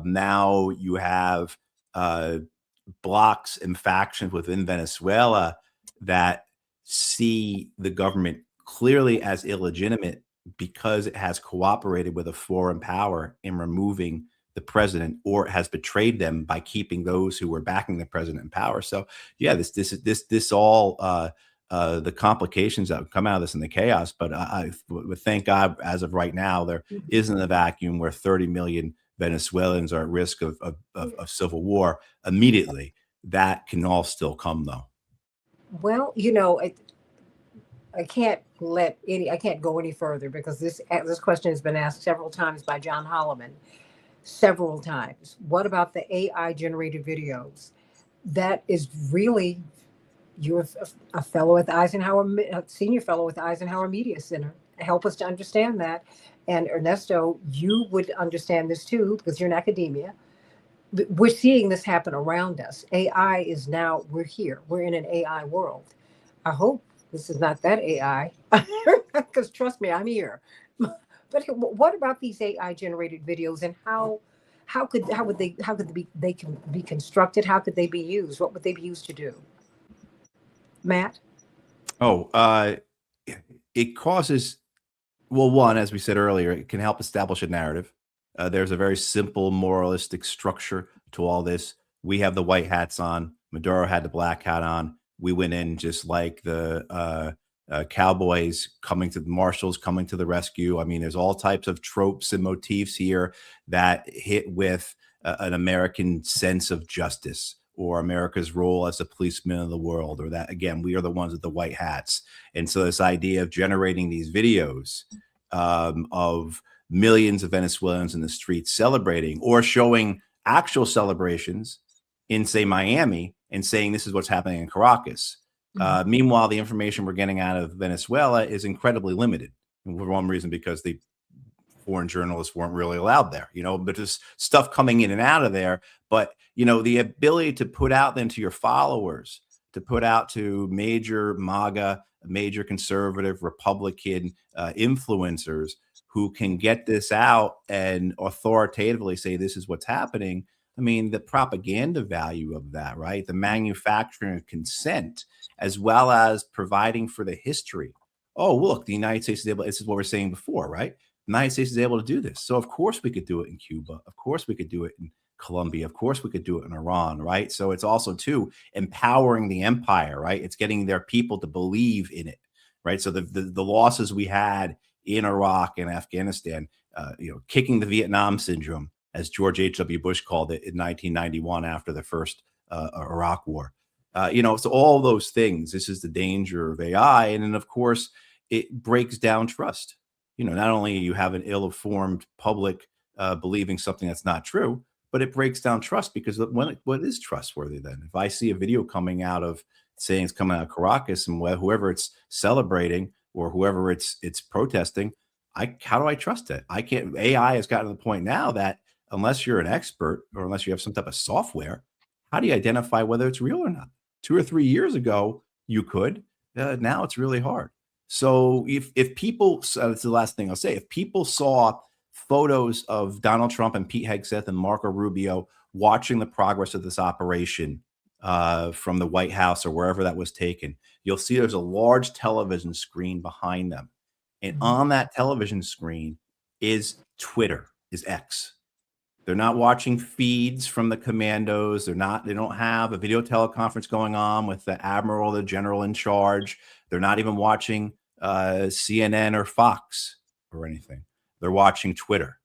now you have blocks and factions within Venezuela that see the government clearly as illegitimate because it has cooperated with a foreign power in removing the president, or has betrayed them by keeping those who were backing the president in power. So yeah, this all the complications that come out of this and the chaos. But I thank God, as of right now, there isn't a vacuum where 30 million Venezuelans are at risk of civil war immediately. That can all still come, though. Well, I can't go any further because this question has been asked several times by John Holloman, several times. What about the AI generated videos? That is really, you're a fellow at the a senior fellow at the Eisenhower Media Center. Help us to understand that. And Ernesto, you would understand this too because you're in academia. We're seeing this happen around us. AI is now, we're here. We're in an AI world. I hope this is not that AI, because trust me, I'm here. But what about these AI generated videos, and how could they can be constructed? How could they be used? What would they be used to do? Matt? Oh, it causes, well, one, as we said earlier, it can help establish a narrative. There's a very simple moralistic structure to all this. We have the white hats on. Maduro had the black hat on. We went in just like the cowboys coming to the marshals coming to the rescue. I mean, there's all types of tropes and motifs here that hit with an American sense of justice, or America's role as a policeman of the world, or that, again, we are the ones with the white hats. And so this idea of generating these videos of millions of Venezuelans in the streets celebrating, or showing actual celebrations in, say, Miami and saying this is what's happening in Caracas. Meanwhile, the information we're getting out of Venezuela is incredibly limited. And for one reason, because the foreign journalists weren't really allowed there, but there's stuff coming in and out of there. But, the ability to put out then to your followers, to put out to major MAGA, major conservative Republican influencers who can get this out and authoritatively say this is what's happening. I mean, the propaganda value of that, right? The manufacturing of consent, as well as providing for the history. Oh, look, the United States is able, this is what we're saying before, right? The United States is able to do this. So of course we could do it in Cuba. Of course we could do it in Colombia. Of course we could do it in Iran, right? So it's also too empowering the empire, right? It's getting their people to believe in it, right? So the losses we had in Iraq and Afghanistan, kicking the Vietnam syndrome, as George H.W. Bush called it in 1991 after the first Iraq war. So all those things, this is the danger of AI. And then, of course, it breaks down trust. Not only you have an ill-informed public believing something that's not true, but it breaks down trust, because what is trustworthy then? If I see a video coming out of saying it's coming out of Caracas and whoever it's celebrating or whoever it's protesting, how do I trust it? I can't. AI has gotten to the point now that unless you're an expert or unless you have some type of software, how do you identify whether it's real or not? 2 or 3 years ago, you could. Now it's really hard. So if people, that's the last thing I'll say, if people saw photos of Donald Trump and Pete Hegseth and Marco Rubio watching the progress of this operation from the White House or wherever that was taken, you'll see there's a large television screen behind them. And on that television screen is Twitter, is X. They're not watching feeds from the commandos. They don't have a video teleconference going on with the admiral, the general in charge. They're not even watching CNN or Fox or anything. They're watching Twitter.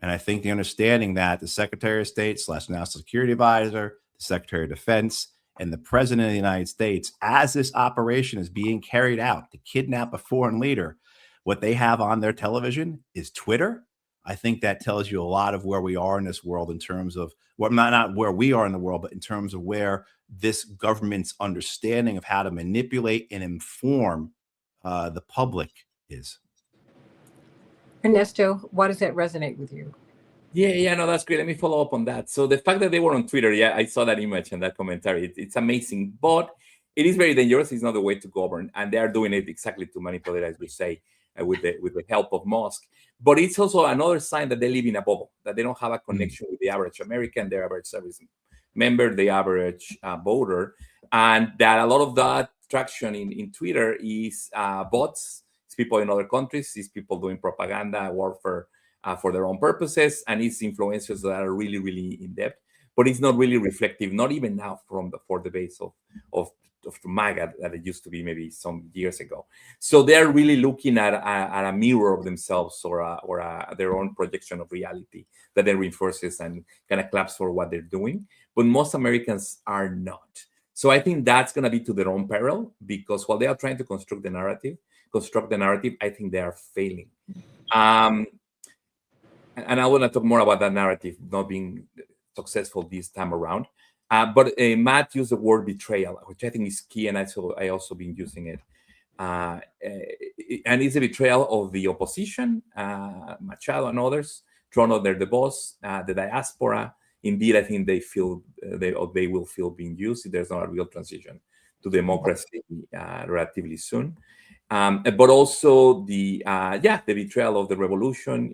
And I think the understanding that the Secretary of State / National Security Advisor, the Secretary of Defense, and the President of the United States, as this operation is being carried out to kidnap a foreign leader, what they have on their television is Twitter. I think that tells you a lot of where we are in this world in terms of not where we are in the world, but in terms of where this government's understanding of how to manipulate and inform the public is. Ernesto, why does that resonate with you? Yeah, no, that's great. Let me follow up on that. So the fact that they were on Twitter, yeah, I saw that image and that commentary. It's amazing, but it is very dangerous. It's not the way to govern, and they are doing it exactly to manipulate, as we say, with the help of Musk. But it's also another sign that they live in a bubble, that they don't have a connection with the average American, the average service member, the average voter, and that a lot of that traction in Twitter is bots. It's people in other countries. It's people doing propaganda, warfare for their own purposes, and it's influencers that are really, really in depth. But it's not really reflective, not even now for the base of MAGA that it used to be maybe some years ago. So they're really looking at a mirror of themselves or their own projection of reality that then reinforces and kind of claps for what they're doing. But most Americans are not. So I think that's going to be to their own peril, because while they are trying to construct the narrative, I think they are failing. And I want to talk more about that narrative not being successful this time around. But Matt used the word betrayal, which I think is key, and I also been using it. And it's a betrayal of the opposition, Machado and others, thrown under the bus, the diaspora. Indeed, I think they feel they will feel being used if there's not a real transition to democracy relatively soon. But also the betrayal of the revolution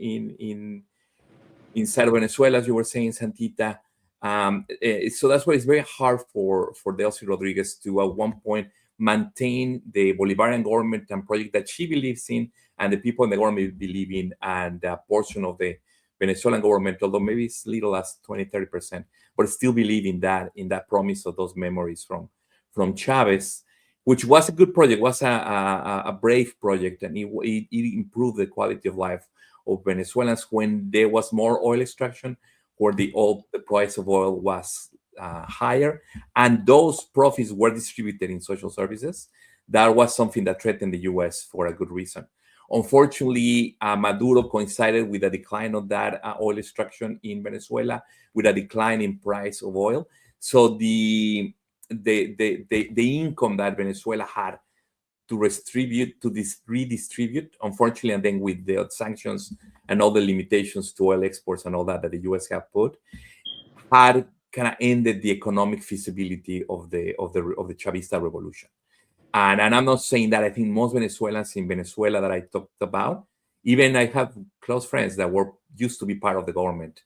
inside of Venezuela, as you were saying, Santita. So that's why it's very hard for Delcy Rodriguez to at one point maintain the Bolivarian government and project that she believes in, and the people in the government believe in, and a portion of the Venezuelan government, although maybe it's little as 20-30%, but still believe in that promise of those memories from Chavez, which was a good project, was a brave project, and it improved the quality of life of Venezuelans when there was more oil extraction, where the price of oil was higher, and those profits were distributed in social services. That was something that threatened the U.S. for a good reason. Unfortunately, Maduro coincided with a decline of that oil extraction in Venezuela, with a decline in price of oil. So the income that Venezuela had to redistribute, unfortunately, and then with the sanctions and all the limitations to oil exports and all that the US have put, had kind of ended the economic feasibility of the Chavista revolution. And I'm not saying that. I think most Venezuelans in Venezuela that I talked about, even I have close friends that used to be part of the government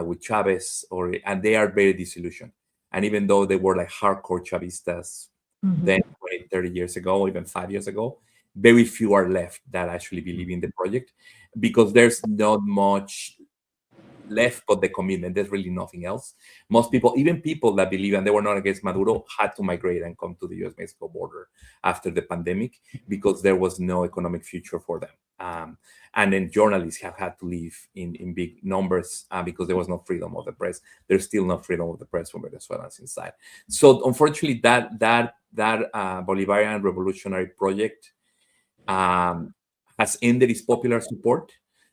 with Chavez, and they are very disillusioned. And even though they were like hardcore Chavistas then 20, 30 years ago, even 5 years ago, very few are left that actually believe in the project, because there's not much left but the commitment. There's really nothing else. Most people, even people that believe and they were not against Maduro, had to migrate and come to the US-Mexico border after the pandemic because there was no economic future for them. And then journalists have had to leave in big numbers because there was no freedom of the press. There's still no freedom of the press for Venezuelans inside. So unfortunately, that Bolivarian revolutionary project has ended its popular support.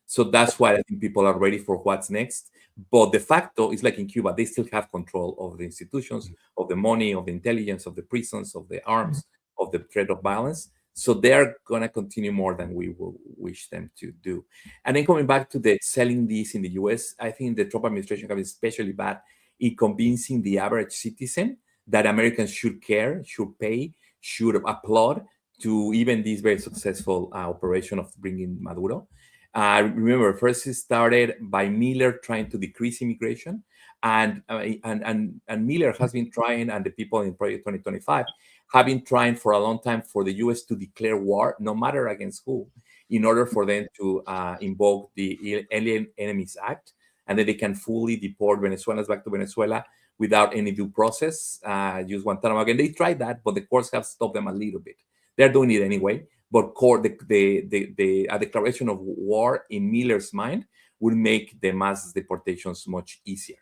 So that's why I think people are ready for what's next. But de facto, it's like in Cuba, they still have control of the institutions, of the money, of the intelligence, of the prisons, of the arms, of the threat of violence. So they're going to continue more than we will wish them to do. And then coming back to the selling these in the US, I think the Trump administration has been especially bad in convincing the average citizen that Americans should care, should pay, should applaud to even this very successful operation of bringing Maduro. Remember, first it started by Miller trying to decrease immigration, and Miller has been trying, and the people in Project 2025 have been trying for a long time for the U.S. to declare war, no matter against who, in order for them to invoke the Alien Enemies Act, and then they can fully deport Venezuelans back to Venezuela without any due process, use Guantanamo again. They tried that, but the courts have stopped them a little bit. They're doing it anyway. But a declaration of war in Miller's mind would make the mass deportations much easier.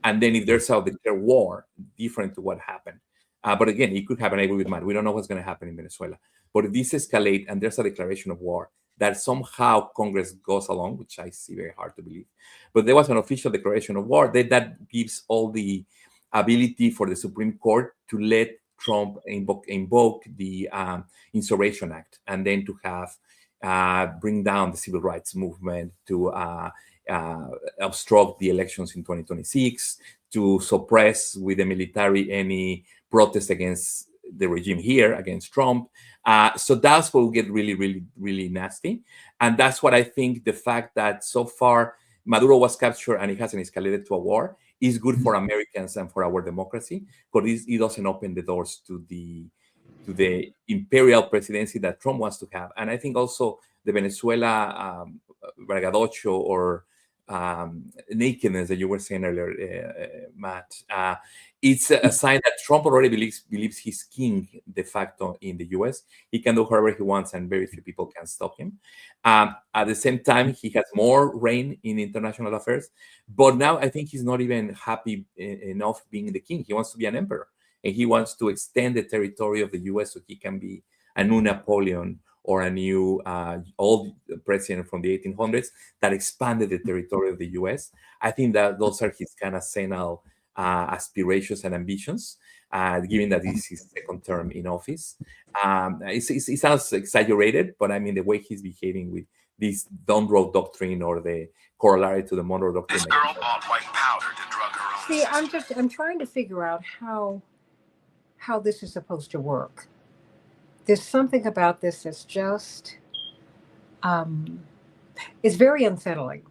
And then if there's a declared war, different to what happened. But again, it could happen. I agree with Matt. We don't know what's going to happen in Venezuela. But if this escalates and there's a declaration of war, that somehow Congress goes along, which I see very hard to believe. But there was an official declaration of war that gives all the ability for the Supreme Court to let Trump invoke the Insurrection Act, and then to have bring down the civil rights movement, to obstruct the elections in 2026, to suppress with the military any protest against the regime here, against Trump. So that's what will get really, really, really nasty. And that's what I think the fact that so far Maduro was captured and it hasn't escalated to a war is good for Americans and for our democracy, because it doesn't open the doors to the imperial presidency that Trump wants to have. And I think also the Venezuela braggadocio or nakedness that you were saying earlier, Matt, it's a sign that Trump already believes he's king de facto in the US. He can do whatever he wants, and very few people can stop him. At the same time, he has more reign in international affairs. But now I think he's not even happy enough being the king. He wants to be an emperor, and he wants to extend the territory of the US so he can be a new Napoleon or a new old president from the 1800s that expanded the territory of the US. I think that those are his kind of senile aspirations and ambitions, given that this is his second term in office. It sounds exaggerated, but I mean, the way he's behaving with this Monroe Doctrine, or the corollary to the Monroe Doctrine. This girl bought white powder to drug her own. See, I'm trying to figure out how this is supposed to work. There's something about this that's just, it's very unsettling,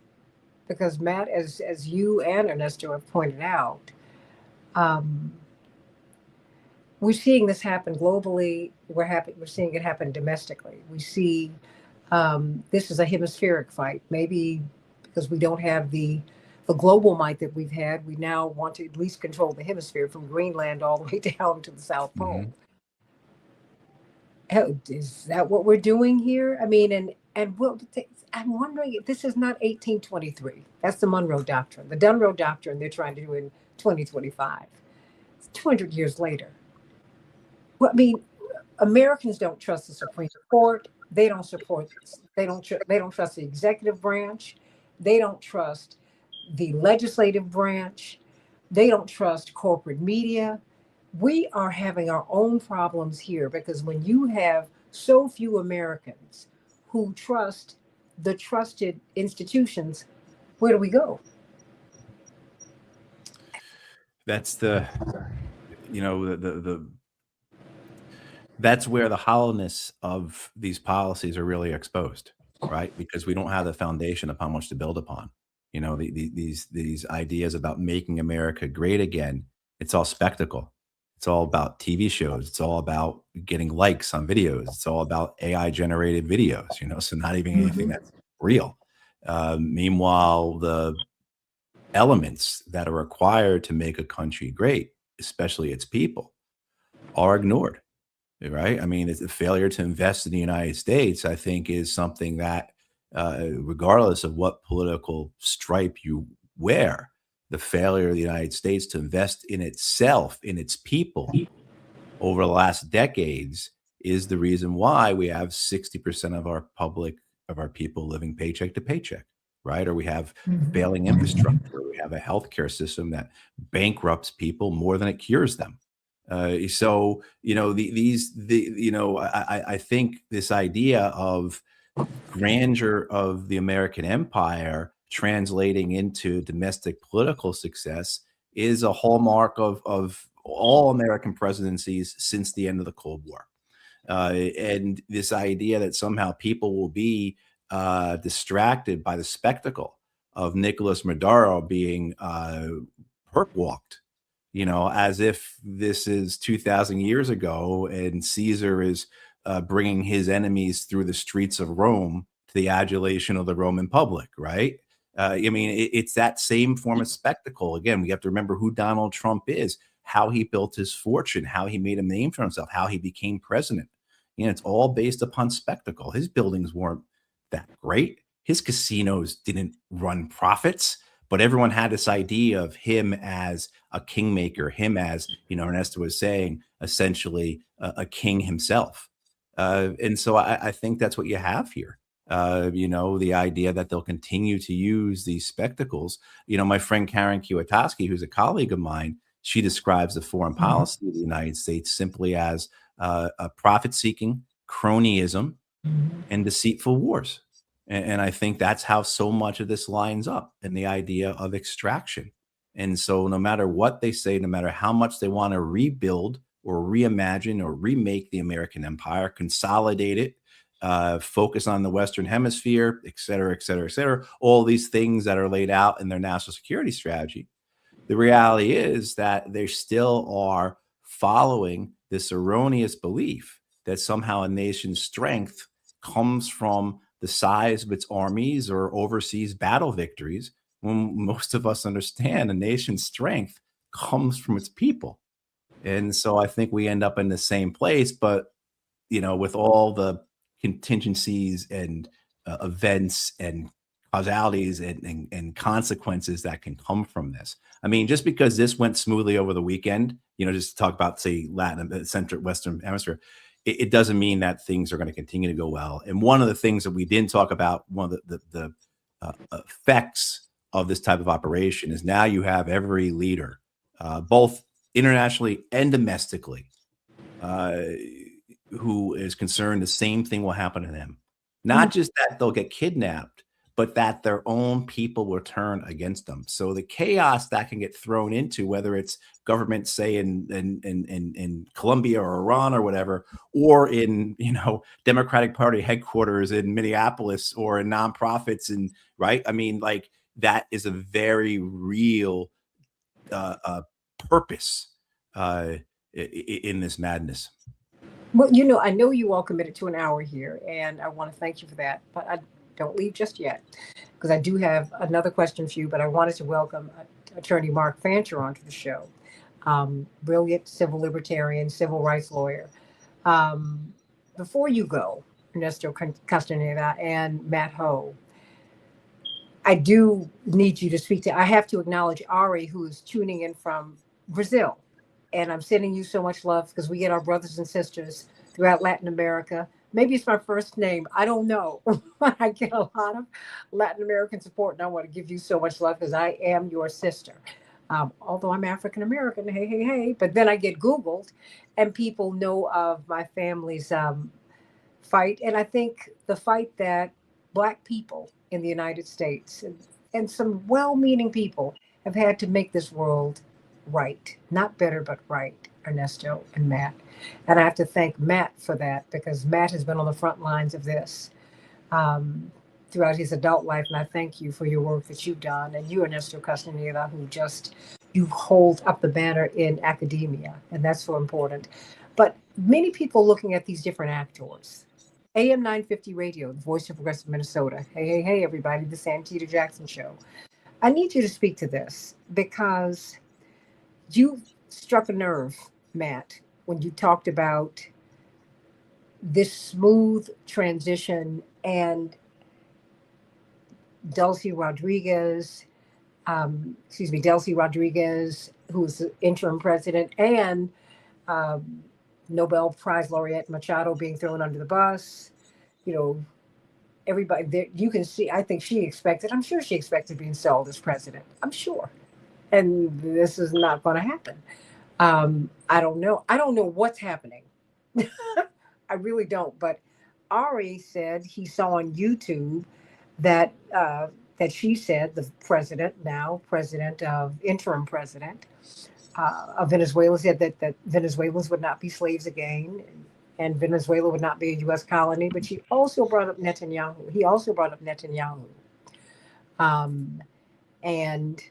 because Matt, as you and Ernesto have pointed out, we're seeing this happen globally. We're seeing it happen domestically. We see this is a hemispheric fight. Maybe because we don't have the global might that we've had, we now want to at least control the hemisphere from Greenland all the way down to the South Pole. Is that what we're doing here? I mean, and I'm wondering if this is not 1823. That's the Monroe Doctrine. The Monroe Doctrine they're trying to do in 2025. It's 200 years later. Well, I mean, Americans don't trust the Supreme Court. They don't trust the executive branch. They don't trust the legislative branch. They don't trust corporate media. We are having our own problems here because when you have so few Americans who trust the trusted institutions, where do we go? That's the, the that's where the hollowness of these policies are really exposed, right? Because we don't have the foundation upon which to build upon. These ideas about making America great again. It's all spectacle. It's all about TV shows. It's all about getting likes on videos. It's all about AI generated videos. So not even anything Mhm. that's real. Meanwhile, the elements that are required to make a country great, especially its people, are ignored. Right? I mean, it's a failure to invest in the United States, I think, is something that, regardless of what political stripe you wear, the failure of the United States to invest in itself, in its people, over the last decades is the reason why we have 60% of our people living paycheck to paycheck, right? Or we have Mhm. failing infrastructure. We have a healthcare system that bankrupts people more than it cures them. So I think this idea of grandeur of the American empire translating into domestic political success is a hallmark of all American presidencies since the end of the Cold War. And this idea that somehow people will be distracted by the spectacle of Nicolas Maduro being perp walked, as if this is 2,000 years ago and Caesar is bringing his enemies through the streets of Rome to the adulation of the Roman public, right? I mean, it's that same form of spectacle. Again, we have to remember who Donald Trump is, how he built his fortune, how he made a name for himself, how he became president. It's all based upon spectacle. His buildings weren't that great. His casinos didn't run profits, but everyone had this idea of him as a kingmaker, him as, Ernesto was saying, essentially a king himself. And so I think that's what you have here. The idea that they'll continue to use these spectacles. My friend Karen Kiyotowski, who's a colleague of mine, she describes the foreign Mhm. policy of the United States simply as a profit-seeking, cronyism, Mhm. and deceitful wars. And I think that's how so much of this lines up in the idea of extraction. And so, no matter what they say, no matter how much they want to rebuild or reimagine or remake the American empire, consolidate it, focus on the Western Hemisphere, et cetera, et cetera, et cetera, all these things that are laid out in their national security strategy, the reality is that they still are following this erroneous belief that somehow a nation's strength comes from the size of its armies or overseas battle victories, when most of us understand a nation's strength comes from its people. And so I think we end up in the same place, but with all the contingencies and events and causalities and consequences that can come from this. I mean, just because this went smoothly over the weekend, just to talk about, say, Latin, Central, Western Hemisphere, it doesn't mean that things are going to continue to go well. And one of the things that we didn't talk about, one of the effects of this type of operation is now you have every leader, both internationally and domestically, uh, who is concerned the same thing will happen to them. Not Mhm. just that they'll get kidnapped, but that their own people will turn against them. So the chaos that can get thrown into, whether it's government, say in Colombia or Iran or whatever, or in Democratic Party headquarters in Minneapolis or in nonprofits, and right, I mean, like, that is a very real uh, purpose uh, in this madness. Well, I know you all committed to an hour here, and I want to thank you for that. But I don't leave just yet, because I do have another question for you. But I wanted to welcome Attorney Mark Fancher onto the show. Brilliant civil libertarian, civil rights lawyer. Um, Before you go, Ernesto Castaneda and Matt Ho, I do need you to speak to. I have to acknowledge Ari, who is tuning in from Brazil, and I'm sending you so much love because we get our brothers and sisters throughout Latin America. Maybe it's my first name. I don't know. I get a lot of Latin American support, and I want to give you so much love because I am your sister. Although I'm African American, hey, hey, hey. But then I get Googled, and people know of my family's fight. And I think the fight that Black people in the United States and some well meaning people have had to make this world right. Not better, but right, Ernesto and Matt. And I have to thank Matt for that because Matt has been on the front lines of this throughout his adult life. And I thank you for your work that you've done. And you, Ernesto Castaneda, who just, you hold up the banner in academia. And that's so important. But many people looking at these different actors. AM 950 Radio, the voice of progressive Minnesota. Hey, hey, hey, everybody, the Santita Jackson Show. I need you to speak to this because you struck a nerve, Matt, when you talked about this smooth transition and Delcy Rodriguez, who's the interim president, and Nobel Prize laureate Machado being thrown under the bus. You know, everybody there, you can see, I think I'm sure she expected being installed as president. I'm sure. And this is not going to happen. I don't know. I don't know what's happening. I really don't. But Ari said he saw on YouTube that she said the interim president of Venezuela said that Venezuelans would not be slaves again, and Venezuela would not be a U.S. colony. But she also brought up Netanyahu. He also brought up Netanyahu, and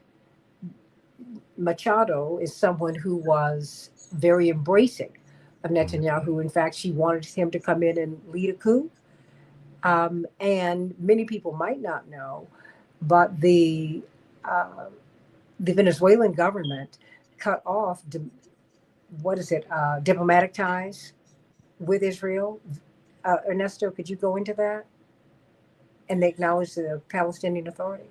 Machado is someone who was very embracing of Netanyahu. In fact, she wanted him to come in and lead a coup. And many people might not know, but the Venezuelan government cut off diplomatic ties with Israel. Ernesto, could you go into that? And they acknowledge the Palestinian Authority.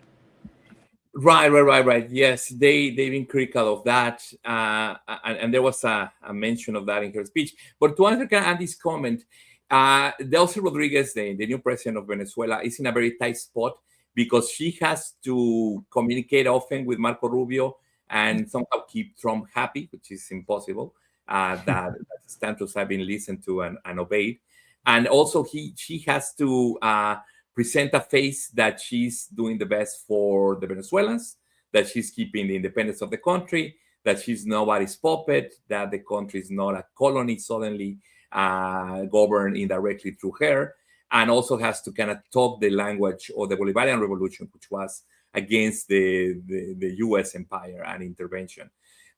Right. Yes, they've been critical of that, and there was a mention of that in her speech. But to answer Andy's comment, Delcy Rodriguez, the new president of Venezuela, is in a very tight spot because she has to communicate often with Marco Rubio and somehow keep Trump happy, which is impossible. That standards have been listened to and obeyed, and also she has to present a face that she's doing the best for the Venezuelans, that she's keeping the independence of the country, that she's nobody's puppet, that the country is not a colony suddenly governed indirectly through her, and also has to kind of talk the language of the Bolivarian Revolution, which was against the U.S. empire and intervention.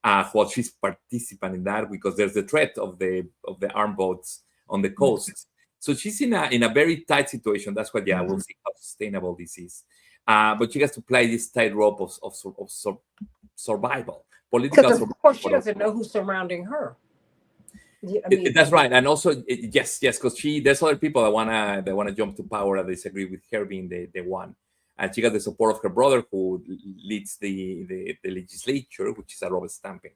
While she's participant in that because there's the threat of the armed boats on the coast. So she's in a very tight situation. That's why, we'll see how sustainable this is. But she has to play this tightrope of survival, political because survival. Of course, she doesn't know who's surrounding her. I mean, that's right, and also yes, because there's other people that wanna jump to power that disagree with her being the one, and she got the support of her brother who leads the legislature, which is a rubber stamping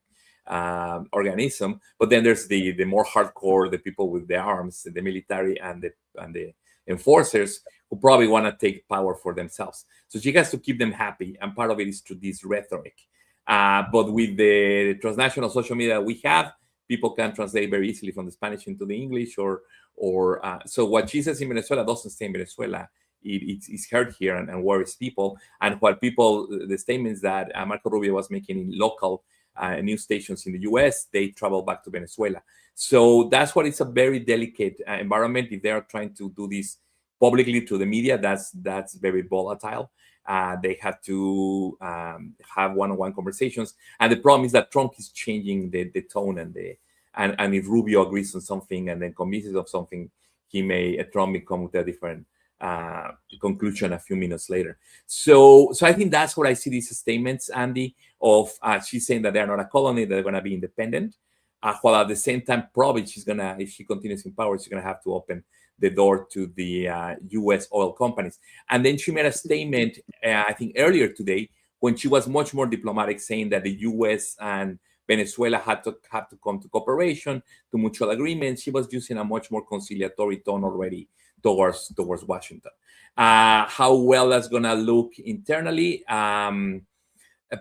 organism. But then there's the more hardcore, the people with the arms, the military and the enforcers who probably want to take power for themselves. So she has to keep them happy, and part of it is through this rhetoric. But with the transnational social media we have, people can translate very easily from the Spanish into the English, or so what she says in Venezuela doesn't stay in Venezuela. It's heard here and worries people. And what the statements that Marco Rubio was making in local news stations in the U.S., they travel back to Venezuela. So that's what it's a very delicate environment. If they are trying to do this publicly to the media, that's very volatile. They have to have one-on-one conversations, and the problem is that Trump is changing the tone and if Rubio agrees on something and then convinces of something, Trump may come with a different conclusion a few minutes later. So I think that's where I see these statements, Andy, of she's saying that they're not a colony, they're going to be independent, while at the same time probably if she continues in power, she's going to have to open the door to the U.S. oil companies. And then she made a statement, I think earlier today, when she was much more diplomatic, saying that the U.S. and Venezuela had to come to cooperation, to mutual agreements. She was using a much more conciliatory tone already towards Washington. How well that's going to look internally,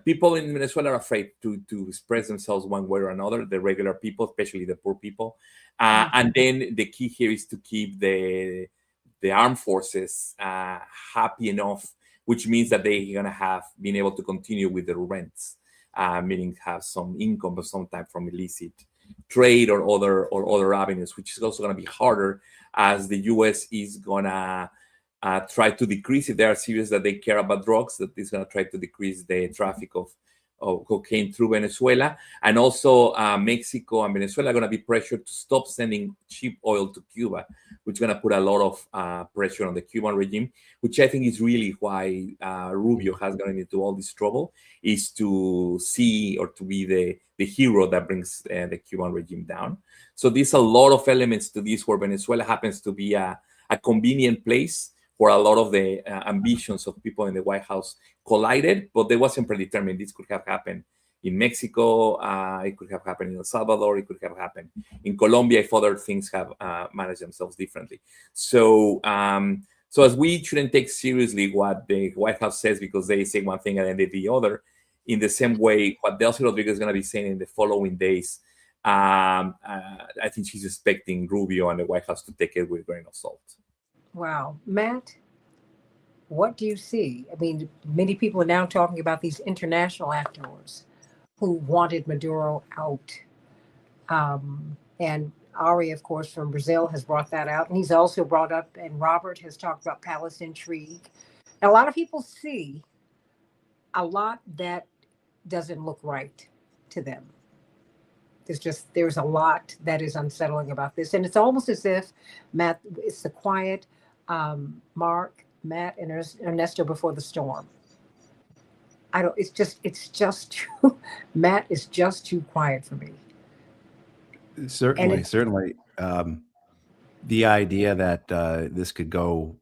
people in Venezuela are afraid to express themselves one way or another, the regular people, especially the poor people. And then the key here is to keep the armed forces happy enough, which means that they're going to have been able to continue with their rents, meaning have some income of some type from illicit trade or other avenues, which is also going to be harder as the U.S. is going to try to decrease, if they are serious that they care about drugs, that is going to try to decrease the traffic of cocaine through Venezuela. And also Mexico and Venezuela are going to be pressured to stop sending cheap oil to Cuba, which is going to put a lot of pressure on the Cuban regime, which I think is really why Rubio has gotten into all this trouble, is to see or to be the hero that brings the Cuban regime down. So there's a lot of elements to this, where Venezuela happens to be a convenient place where a lot of the ambitions of people in the White House collided, but they wasn't predetermined. This could have happened in Mexico, it could have happened in El Salvador, it could have happened in Colombia if other things have managed themselves differently. So, so as we shouldn't take seriously what the White House says because they say one thing and then they do the other, in the same way, what Delcy Rodriguez is going to be saying in the following days, I think she's expecting Rubio and the White House to take it with a grain of salt. Wow. Matt, what do you see? I mean, many people are now talking about these international actors who wanted Maduro out. And Ari, of course, from Brazil has brought that out. And he's also brought up, and Robert has talked about palace intrigue. And a lot of people see a lot that doesn't look right to them. There's a lot that is unsettling about this. And it's almost as if, Matt, it's the quiet Mark, Matt, and Ernesto before the storm. It's just too, Matt is just too quiet for me. Certainly. The idea that this could go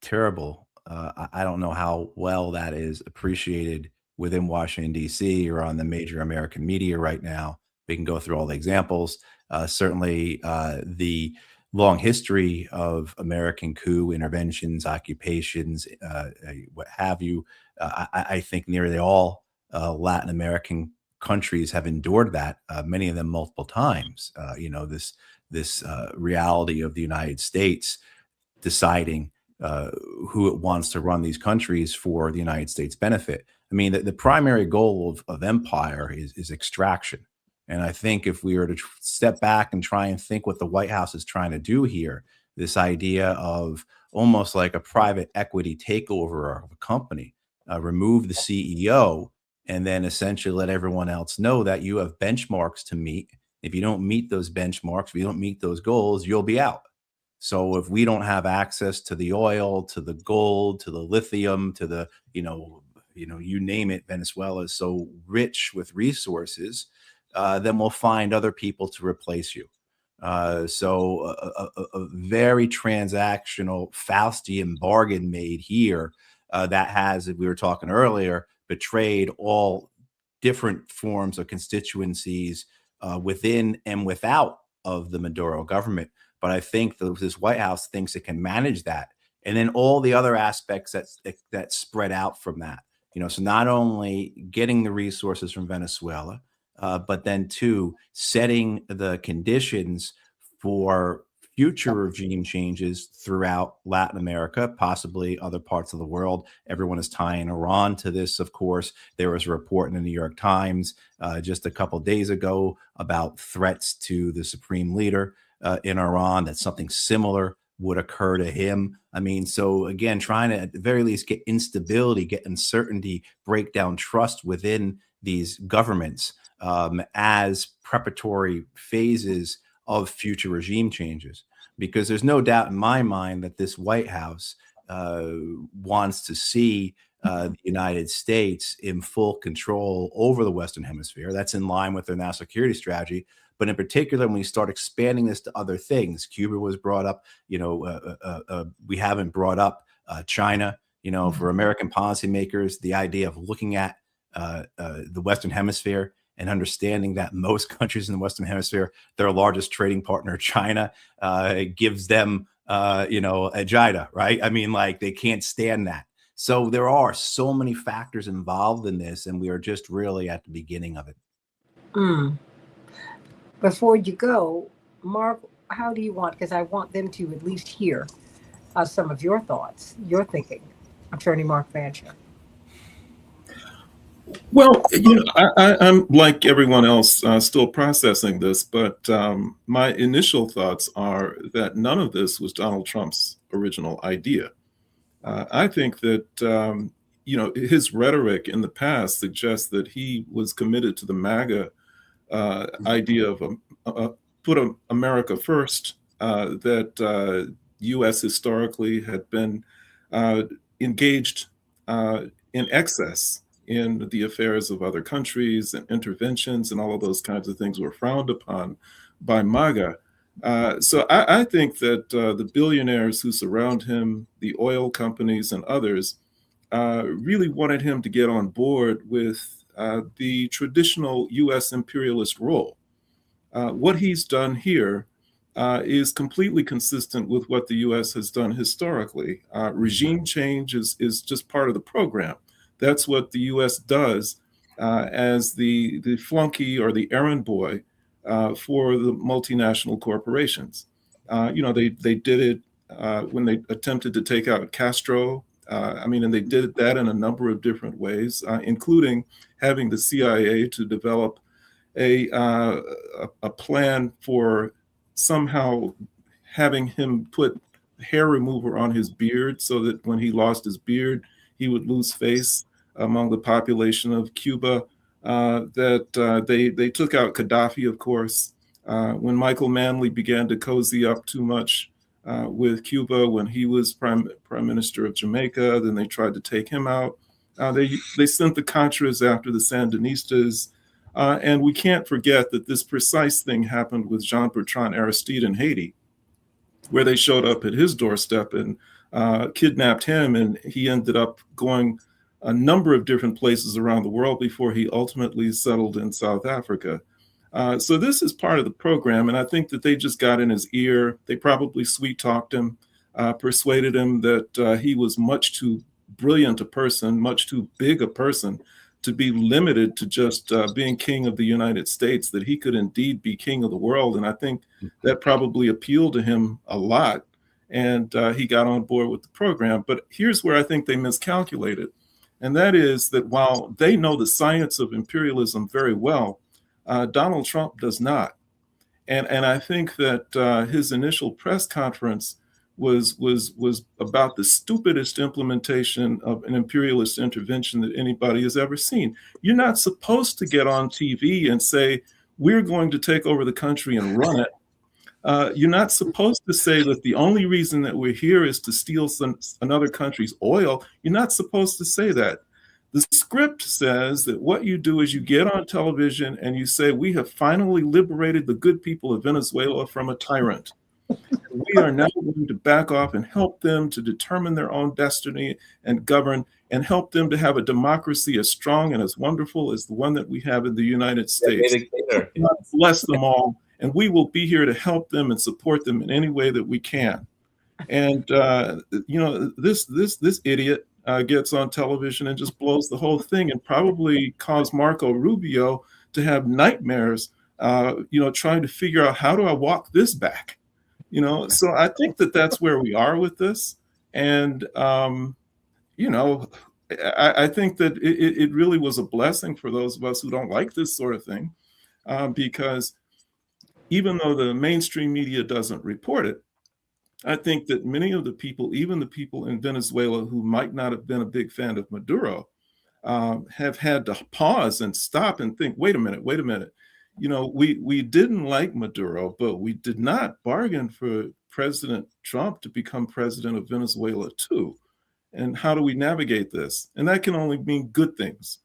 terrible, I don't know how well that is appreciated within Washington, D.C. or on the major American media right now. We can go through all the examples. Certainly, the long history of American coup interventions, occupations, what have you. I think nearly all Latin American countries have endured that, many of them multiple times. This reality of the United States deciding who it wants to run these countries for the United States benefit. I mean, the primary goal of empire is extraction. And I think if we were to step back and try and think what the White House is trying to do here, this idea of almost like a private equity takeover of a company, remove the CEO, and then essentially let everyone else know that you have benchmarks to meet. If you don't meet those benchmarks, if you don't meet those goals, you'll be out. So if we don't have access to the oil, to the gold, to the lithium, to the, you name it, Venezuela is so rich with resources, then we'll find other people to replace you. So a very transactional Faustian bargain made here that has, as we were talking earlier, betrayed all different forms of constituencies within and without of the Maduro government. But I think this White House thinks it can manage that. And then all the other aspects that spread out from that. So not only getting the resources from Venezuela, but then two, setting the conditions for future regime changes throughout Latin America, possibly other parts of the world. Everyone is tying Iran to this, of course. There was a report in the New York Times just a couple of days ago about threats to the supreme leader in Iran, that something similar would occur to him. I mean, so again, trying to at the very least get instability, get uncertainty, break down trust within these governments as preparatory phases of future regime changes. Because there's no doubt in my mind that this White House wants to see the United States in full control over the Western Hemisphere. That's in line with their national security strategy. But in particular, when we start expanding this to other things, Cuba was brought up. We haven't brought up China. For American policymakers, the idea of looking at the Western Hemisphere and understanding that most countries in the Western Hemisphere, their largest trading partner, China, gives them, agita, right? I mean, like they can't stand that. So there are so many factors involved in this, and we are just really at the beginning of it. Before you go, Mark, how do you want, because I want them to at least hear some of your thoughts, your thinking, Attorney Mark Fancher. Well, I'm like everyone else, still processing this, but my initial thoughts are that none of this was Donald Trump's original idea. I think that his rhetoric in the past suggests that he was committed to the MAGA idea of put America first. That U.S. historically had been engaged in excess in the affairs of other countries, and interventions and all of those kinds of things were frowned upon by MAGA. So I think that the billionaires who surround him, the oil companies and others, really wanted him to get on board with the traditional U.S. imperialist role. What he's done here is completely consistent with what the U.S. has done historically. Regime change is just part of the program. That's what the U.S. does as the flunky or the errand boy for the multinational corporations. They did it when they attempted to take out Castro. And they did that in a number of different ways, including having the CIA to develop a plan for somehow having him put hair remover on his beard so that when he lost his beard, he would lose face among the population of Cuba. They took out Gaddafi, of course. When Michael Manley began to cozy up too much with Cuba when he was prime minister of Jamaica, then they tried to take him out. They sent the Contras after the Sandinistas. And we can't forget that this precise thing happened with Jean-Bertrand Aristide in Haiti, where they showed up at his doorstep and kidnapped him, and he ended up going a number of different places around the world before he ultimately settled in South Africa. So this is part of the program, and I think that they just got in his ear. They probably sweet-talked him, persuaded him that he was much too brilliant a person, much too big a person to be limited to just being king of the United States, that he could indeed be king of the world. And I think that probably appealed to him a lot, and he got on board with the program. But here's where I think they miscalculated, and that is that while they know the science of imperialism very well, Donald Trump does not. And I think that his initial press conference was about the stupidest implementation of an imperialist intervention that anybody has ever seen. You're not supposed to get on TV and say, we're going to take over the country and run it. You're not supposed to say that the only reason that we're here is to steal another country's oil. You're not supposed to say that. The script says that what you do is you get on television and you say, we have finally liberated the good people of Venezuela from a tyrant. We are now going to back off and help them to determine their own destiny and govern, and help them to have a democracy as strong and as wonderful as the one that we have in the United States. God bless them all, and we will be here to help them and support them in any way that we can. And this idiot gets on television and just blows the whole thing, and probably caused Marco Rubio to have nightmares, trying to figure out, how do I walk this back? So I think that that's where we are with this. And, I think that it really was a blessing for those of us who don't like this sort of thing, because even though the mainstream media doesn't report it, I think that many of the people, even the people in Venezuela who might not have been a big fan of Maduro, have had to pause and stop and think, wait a minute. We didn't like Maduro, but we did not bargain for President Trump to become president of Venezuela too. And how do we navigate this? And that can only mean good things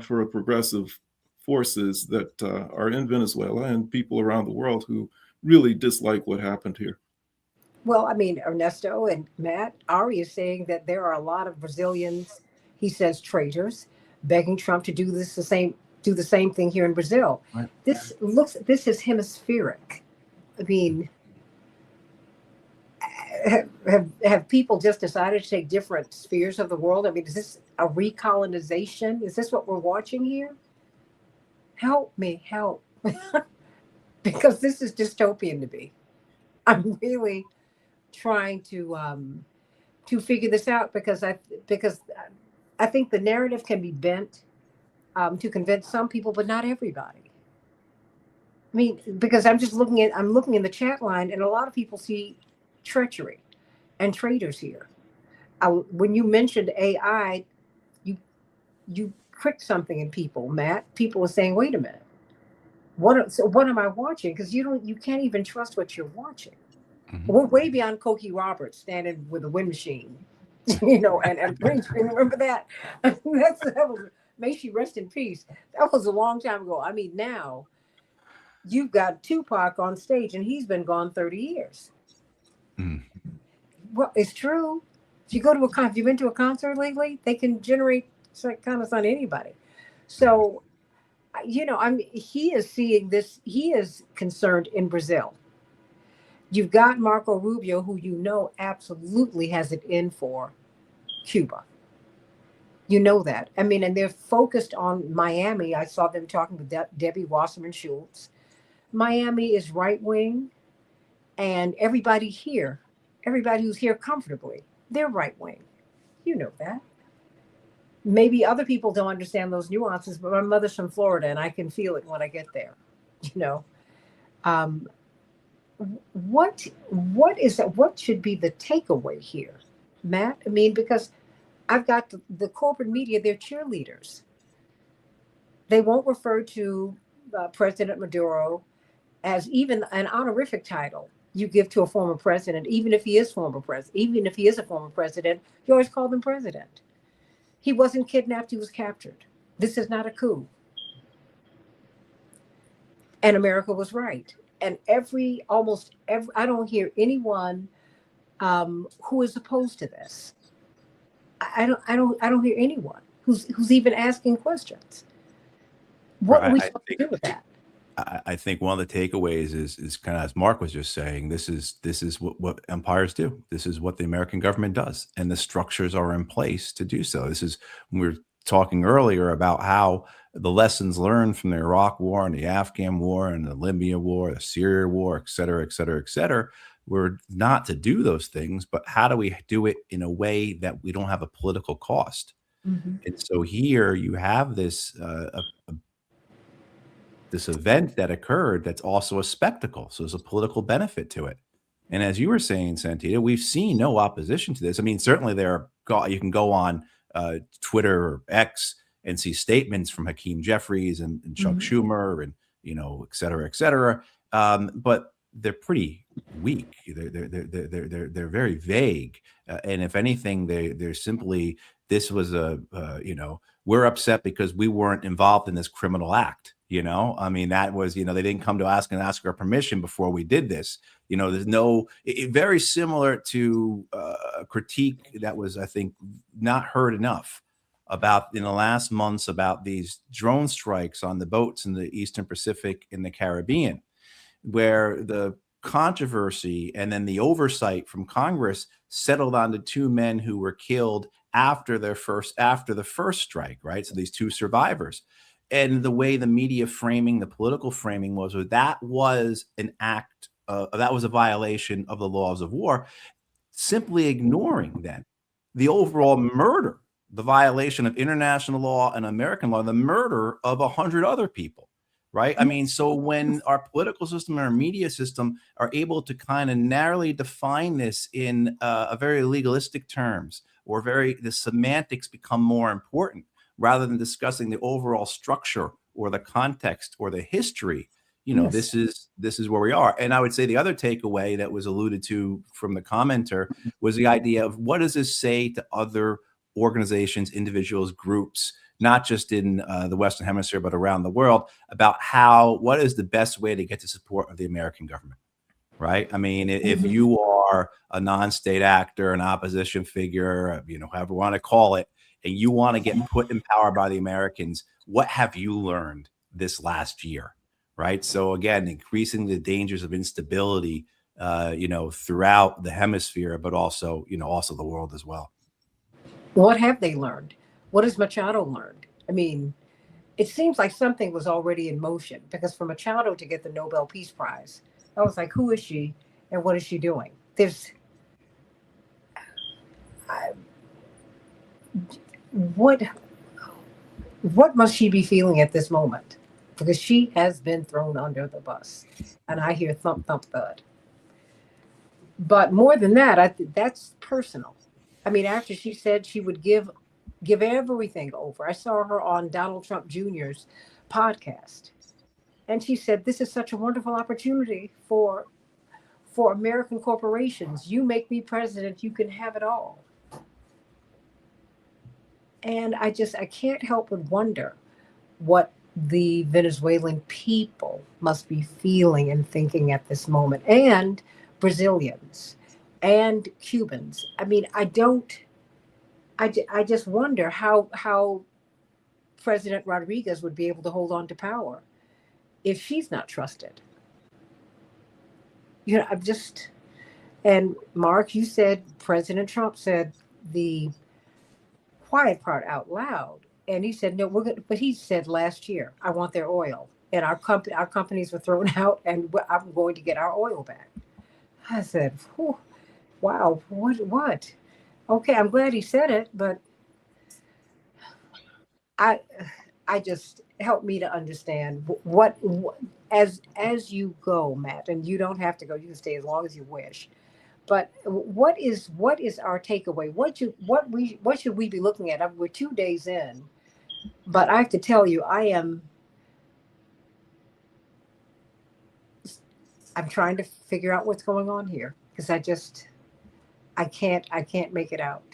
for progressive forces that are in Venezuela and people around the world who really dislike what happened here. Well, Ernesto and Matt, Ari is saying that there are a lot of Brazilians, he says traitors, begging Trump to do the same thing here in Brazil. Right. This is hemispheric. have people just decided to take different spheres of the world? I mean, is this a recolonization? Is this what we're watching here? Help me, help. Because this is dystopian to me. I'm really trying to figure this out because I think the narrative can be bent to convince some people, but not everybody. I mean, because I'm looking in the chat line, and a lot of people see treachery and traitors here. When you mentioned AI, you clicked something in people, Matt. People are saying, "Wait a minute, what am I watching?" Because you can't even trust what you're watching. Mm-hmm. We're way beyond Cokie Roberts standing with a wind machine, and green screen. Remember that? that was, may she rest in peace. That was a long time ago. I mean, now you've got Tupac on stage, and he's been gone 30 years. Mm. Well, it's true. If you if you've been to a concert lately, they can generate psychosis on anybody. So, he is seeing this. He is concerned in Brazil. You've got Marco Rubio, who absolutely has it in for Cuba. You know that. I mean, and they're focused on Miami. I saw them talking with Debbie Wasserman Schultz. Miami is right wing, and everybody who's here comfortably, they're right wing. You know that. Maybe other people don't understand those nuances, but my mother's from Florida, and I can feel it when I get there. You know, um, what is that? What should be the takeaway here, Matt? I mean, because I've got the corporate media; they're cheerleaders. They won't refer to President Maduro as even an honorific title you give to a former president, even if he is even if he is a former president, you always call them president. He wasn't kidnapped; he was captured. This is not a coup, and America was right. And almost every, I don't hear anyone who is opposed to this. I don't hear anyone who's even asking questions. What are we supposed to do with that? I think one of the takeaways is kind of as Mark was just saying. This is what empires do. This is what the American government does, and the structures are in place to do so. This is when we were talking earlier about how the lessons learned from the Iraq War and the Afghan War and the Libya War, the Syria War, et cetera, et cetera, et cetera, were not to do those things, but how do we do it in a way that we don't have a political cost? Mm-hmm. And so here you have this this event that occurred that's also a spectacle. So there's a political benefit to it. And as you were saying, Santita, we've seen no opposition to this. I mean, certainly you can go on Twitter or X and see statements from Hakeem Jeffries and Chuck Schumer and, et cetera, et cetera. But they're pretty weak. They're very vague. And if anything, they're simply, this was we're upset because we weren't involved in this criminal act. I mean, that was, they didn't come to ask our permission before we did this. There's very similar to a critique that was, I think, not heard enough about in the last months about these drone strikes on the boats in the Eastern Pacific and the Caribbean, where the controversy and then the oversight from Congress settled on the two men who were killed after the first strike, right? So these two survivors. And the way the media framing, the political framing was that was an act, that was a violation of the laws of war, simply ignoring then the overall murder, the violation of international law and American law, the murder of 100 other people, right? I mean, so when our political system and our media system are able to kind of narrowly define this in a very legalistic terms, or the semantics become more important, rather than discussing the overall structure or the context or the history, yes. This is where we are. And I would say the other takeaway that was alluded to from the commenter was the idea of what does this say to other organizations, individuals, groups, not just in the Western Hemisphere, but around the world, about what is the best way to get the support of the American government, right? I mean, if you are a non-state actor, an opposition figure, however you want to call it, and you want to get put in power by the Americans, what have you learned this last year, right? So again, increasing the dangers of instability throughout the hemisphere, but also the world as well. What have they learned? What has Machado learned? I mean, it seems like something was already in motion, because for Machado to get the Nobel Peace Prize, I was like, who is she and what is she doing? What must she be feeling at this moment? Because she has been thrown under the bus, and I hear thump, thump, thud. But more than that, that's personal. I mean, after she said she would give everything over, I saw her on Donald Trump Jr.'s podcast, and she said, "This is such a wonderful opportunity for American corporations. You make me president, you can have it all." And I can't help but wonder what the Venezuelan people must be feeling and thinking at this moment, and Brazilians and Cubans. I mean, I just wonder how President Rodriguez would be able to hold on to power if she's not trusted. And Mark, you said President Trump said the quiet part out loud, and he said no, but he said last year, I want their oil, and our companies were thrown out, and I'm going to get our oil back. I said, wow, what? Okay, I'm glad he said it, but I just help me to understand what as you go, Matt, and you don't have to go, you can stay as long as you wish. But what is our takeaway? What should we be looking at? We're 2 days in, but I have to tell you, I'm trying to figure out what's going on here, because I can't make it out,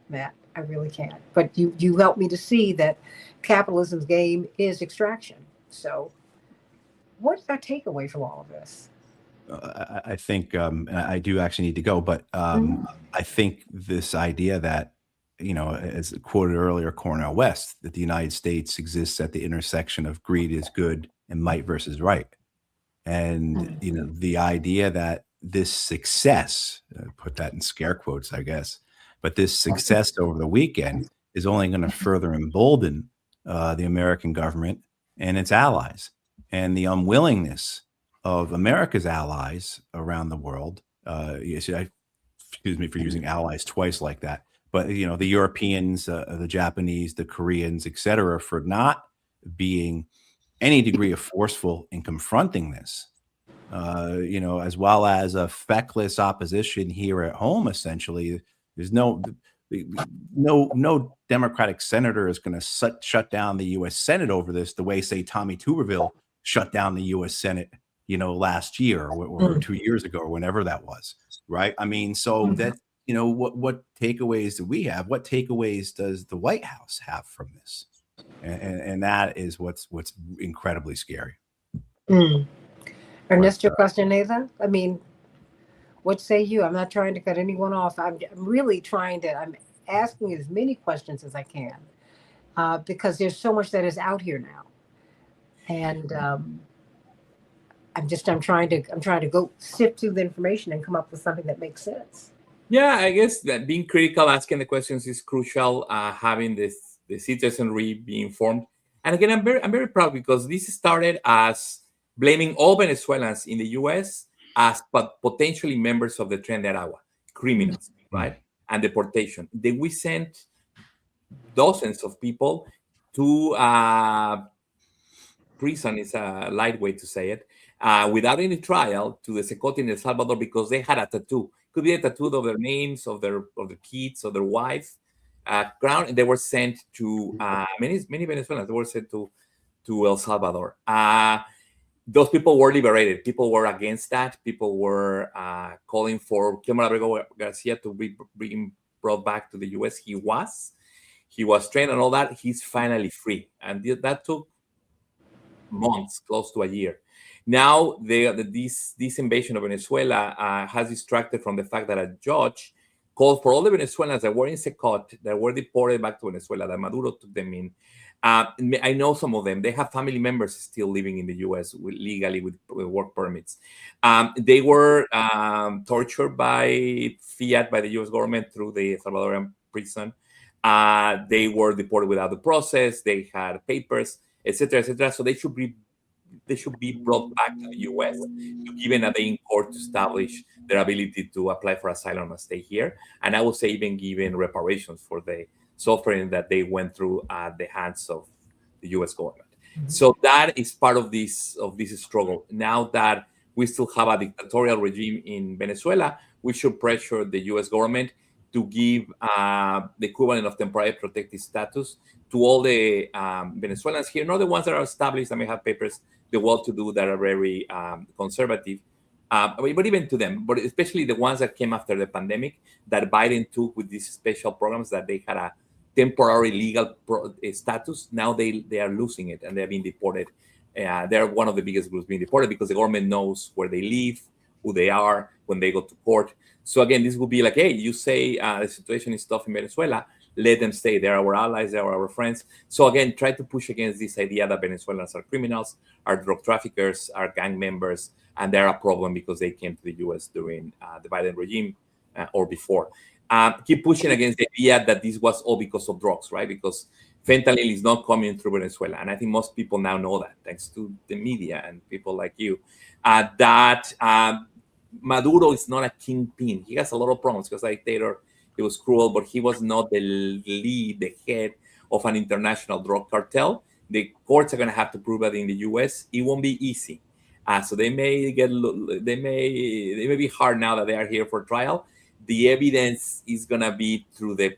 Matt. I really can't. But you help me to see that capitalism's game is extraction. So what's our takeaway from all of this? I think I do actually need to go, but I think this idea that, as quoted earlier, Cornel West, that the United States exists at the intersection of greed is good and might versus right. And, the idea that this success, put that in scare quotes, I guess, but this success over the weekend is only going to further embolden the American government and its allies, and the unwillingness of America's allies around the world. Excuse me for using allies twice like that, but the Europeans, the Japanese, the Koreans, etc., for not being any degree of forceful in confronting this, as well as a feckless opposition here at home. Essentially, there's no Democratic senator is going to shut down the U.S. Senate over this, the way, say, Tommy Tuberville shut down the U.S. Senate, last year or 2 years ago, or whenever that was, right? I mean, so that, what takeaways do we have? What takeaways does the White House have from this? And that is what's incredibly scary. Ernesto Castaneda, I mean, what say you? I'm not trying to cut anyone off. I'm really I'm asking as many questions as I can, because there's so much that is out here now. And I'm trying to go sift through the information and come up with something that makes sense. Yeah, I guess that being critical, asking the questions is crucial. Having the citizenry be informed, and again, I'm very proud, because this started as blaming all Venezuelans in the U.S. as potentially members of the Tren de Aragua, criminals, right, and deportation. Then we sent dozens of people to prison, is a light way to say it, without any trial, to the Secote in El Salvador, because they had a tattoo. Could be a tattoo of their names, of their kids, of their wife, crown, and they were sent to many Venezuelans. They were sent to El Salvador. Those people were liberated. People were against that. People were calling for Guillermo Abrego Garcia to be brought back to the U.S. He was trained and all that. He's finally free, and that took months, close to a year. Now, this invasion of Venezuela has distracted from the fact that a judge called for all the Venezuelans that were in Secot, that were deported back to Venezuela, that Maduro took them in. I know some of them. They have family members still living in the U.S. Legally with work permits. They were tortured by fiat, by the U.S. government through the Salvadorian prison. They were deported without the process. They had papers, etc., etc. So they should be brought back to the U.S. to given a day in court to establish their ability to apply for asylum and stay here. And I would say even given reparations for the suffering that they went through at the hands of the U.S. government. Mm-hmm. So that is part of this struggle. Now that we still have a dictatorial regime in Venezuela, we should pressure the U.S. government to give the equivalent of temporary protected status to all the Venezuelans here, not the ones that are established that may have papers, the well-to-do that are very conservative, but even to them, but especially the ones that came after the pandemic that Biden took with these special programs that they had a temporary legal status. Now they are losing it and they're being deported. They're one of the biggest groups being deported because the government knows where they live, who they are, when they go to court. So again, this will be like, hey, you say the situation is tough in Venezuela, let them stay. They're our allies, they're our friends. So again, try to push against this idea that Venezuelans are criminals, are drug traffickers, are gang members, and they're a problem because they came to the U.S. during the Biden regime or before. Keep pushing against the idea that this was all because of drugs, right? Because fentanyl is not coming through Venezuela. And I think most people now know that, thanks to the media and people like you, that Maduro is not a kingpin. He has a lot of problems because like dictator, he was cruel, but he was not the lead, the head of an international drug cartel. The courts are going to have to prove that in the U.S. It won't be easy. So they may be hard now that they are here for trial. The evidence is going to be through the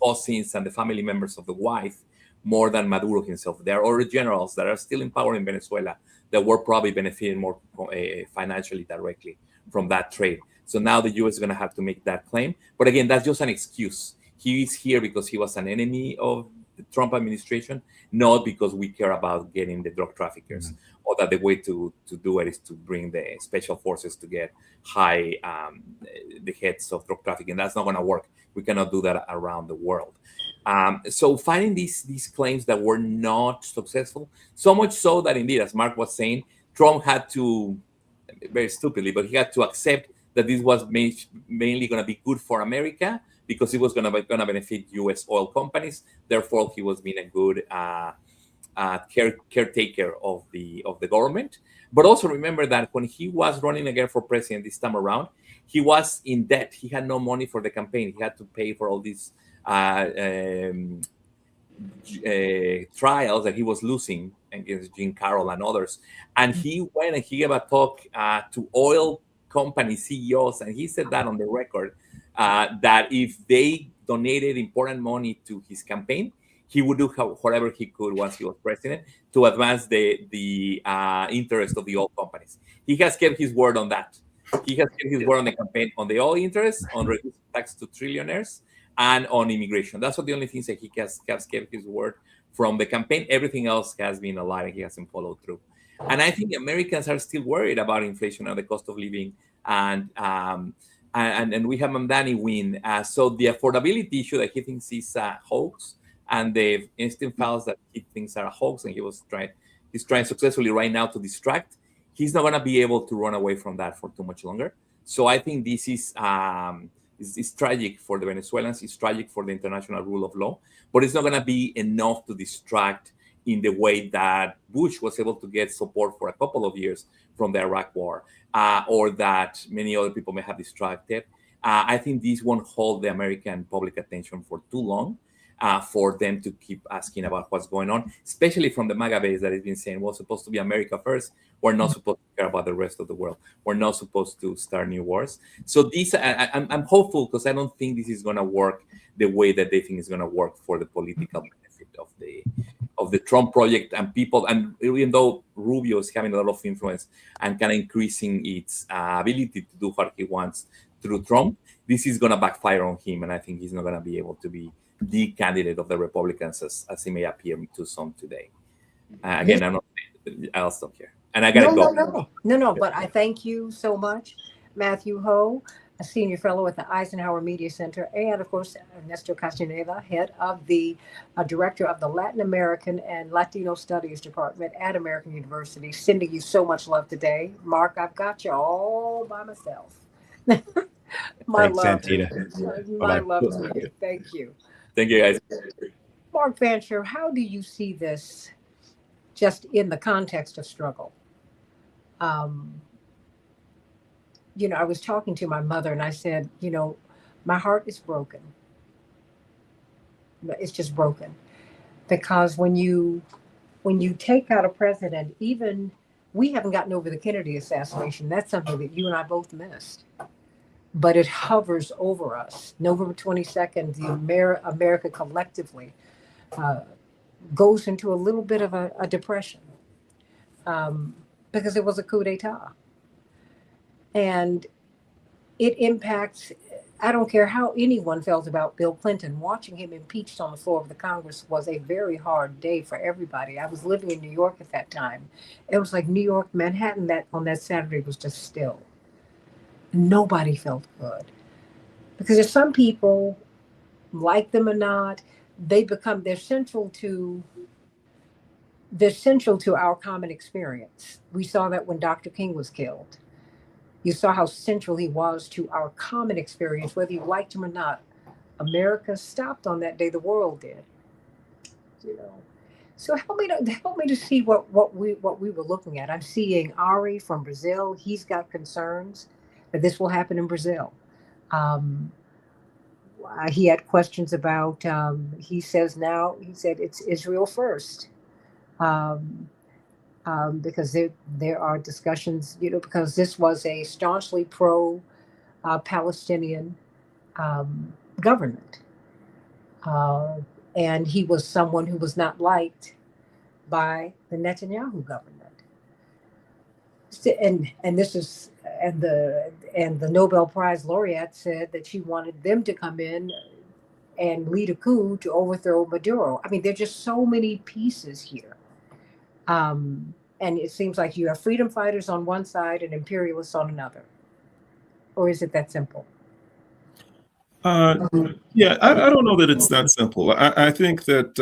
cousins and the family members of the wife more than Maduro himself. There are other generals that are still in power in Venezuela that were probably benefiting more financially directly from that trade. So now the U.S. is going to have to make that claim. But again, that's just an excuse. He is here because he was an enemy of the Trump administration, not because we care about getting the drug traffickers, or that the way to do it is to bring the special forces to get the heads of drug trafficking. That's not going to work. We cannot do that around the world. So finding these claims that were not successful, so much so that indeed, as Mark was saying, Trump had to, very stupidly, but he had to accept that this was mainly going to be good for America because it was going to benefit U.S. oil companies. Therefore, he was being a good caretaker of the government. But also remember that when he was running again for president this time around, he was in debt. He had no money for the campaign. He had to pay for all these trials that he was losing against Jean Carroll and others. And he went and he gave a talk to oil company CEOs, and he said that on the record, that if they donated important money to his campaign, he would do whatever he could once he was president to advance the interest of the oil companies. He has kept his word on that. He has kept his word on the campaign, on the oil interests, on reducing tax to trillionaires, and on immigration. That's what the only things that he has kept his word from the campaign. Everything else has been a lie, and he hasn't followed through. And I think Americans are still worried about inflation and the cost of living, and we have Mamdani win. So the affordability issue that he thinks is a hoax, and the instant files that he thinks are a hoax, and he's trying successfully right now to distract. He's not going to be able to run away from that for too much longer. So I think this is tragic for the Venezuelans. It's tragic for the international rule of law, but it's not going to be enough to distract in the way that Bush was able to get support for a couple of years from the Iraq war, or that many other people may have distracted. I think this won't hold the American public attention for too long, for them to keep asking about what's going on, especially from the MAGA base that has been saying, well, it's supposed to be America first. We're not supposed to care about the rest of the world. We're not supposed to start new wars. So I'm hopeful, because I don't think this is going to work the way that they think it's going to work for the political benefit of the Trump project and people. And even though Rubio is having a lot of influence and kind of increasing its ability to do what he wants through Trump, this is going to backfire on him. And I think he's not going to be able to be the candidate of the Republicans as he may appear to some today. Again, I'll stop here. And I got to go. No. But I thank you so much, Matthew Ho, a senior fellow at the Eisenhower Media Center, and of course, Ernesto Castaneda, head of the director of the Latin American and Latino Studies Department at American University. Sending you so much love today. Mark, I've got you all by myself. My Thanks, love. Santita. My Bye-bye. love to you. Thank you. Thank you, guys. Mark Fancher, how do you see this just in the context of struggle? I was talking to my mother and I said, my heart is broken. It's just broken because when you take out a president, even we haven't gotten over the Kennedy assassination. That's something that you and I both missed, but it hovers over us. November 22nd, the America collectively goes into a little bit of a depression because it was a coup d'etat. And it impacts, I don't care how anyone felt about Bill Clinton, watching him impeached on the floor of the Congress was a very hard day for everybody. I was living in New York at that time. It was like New York, Manhattan, that on that Saturday was just still. Nobody felt good. Because there's some people, like them or not, they're central to our common experience. We saw that when Dr. King was killed. You saw how central he was to our common experience, whether you liked him or not. America stopped on that day. The world did. So help me to see what we were looking at. I'm seeing Ari from Brazil. He's got concerns that this will happen in Brazil. He had questions about. He said it's Israel first. Because there are discussions, because this was a staunchly pro-Palestinian government. And he was someone who was not liked by the Netanyahu government. And this is the Nobel Prize laureate said that she wanted them to come in and lead a coup to overthrow Maduro. I mean, there are just so many pieces here. And it seems like you have freedom fighters on one side and imperialists on another. Or is it that simple? Yeah, I don't know that it's that simple. I think that,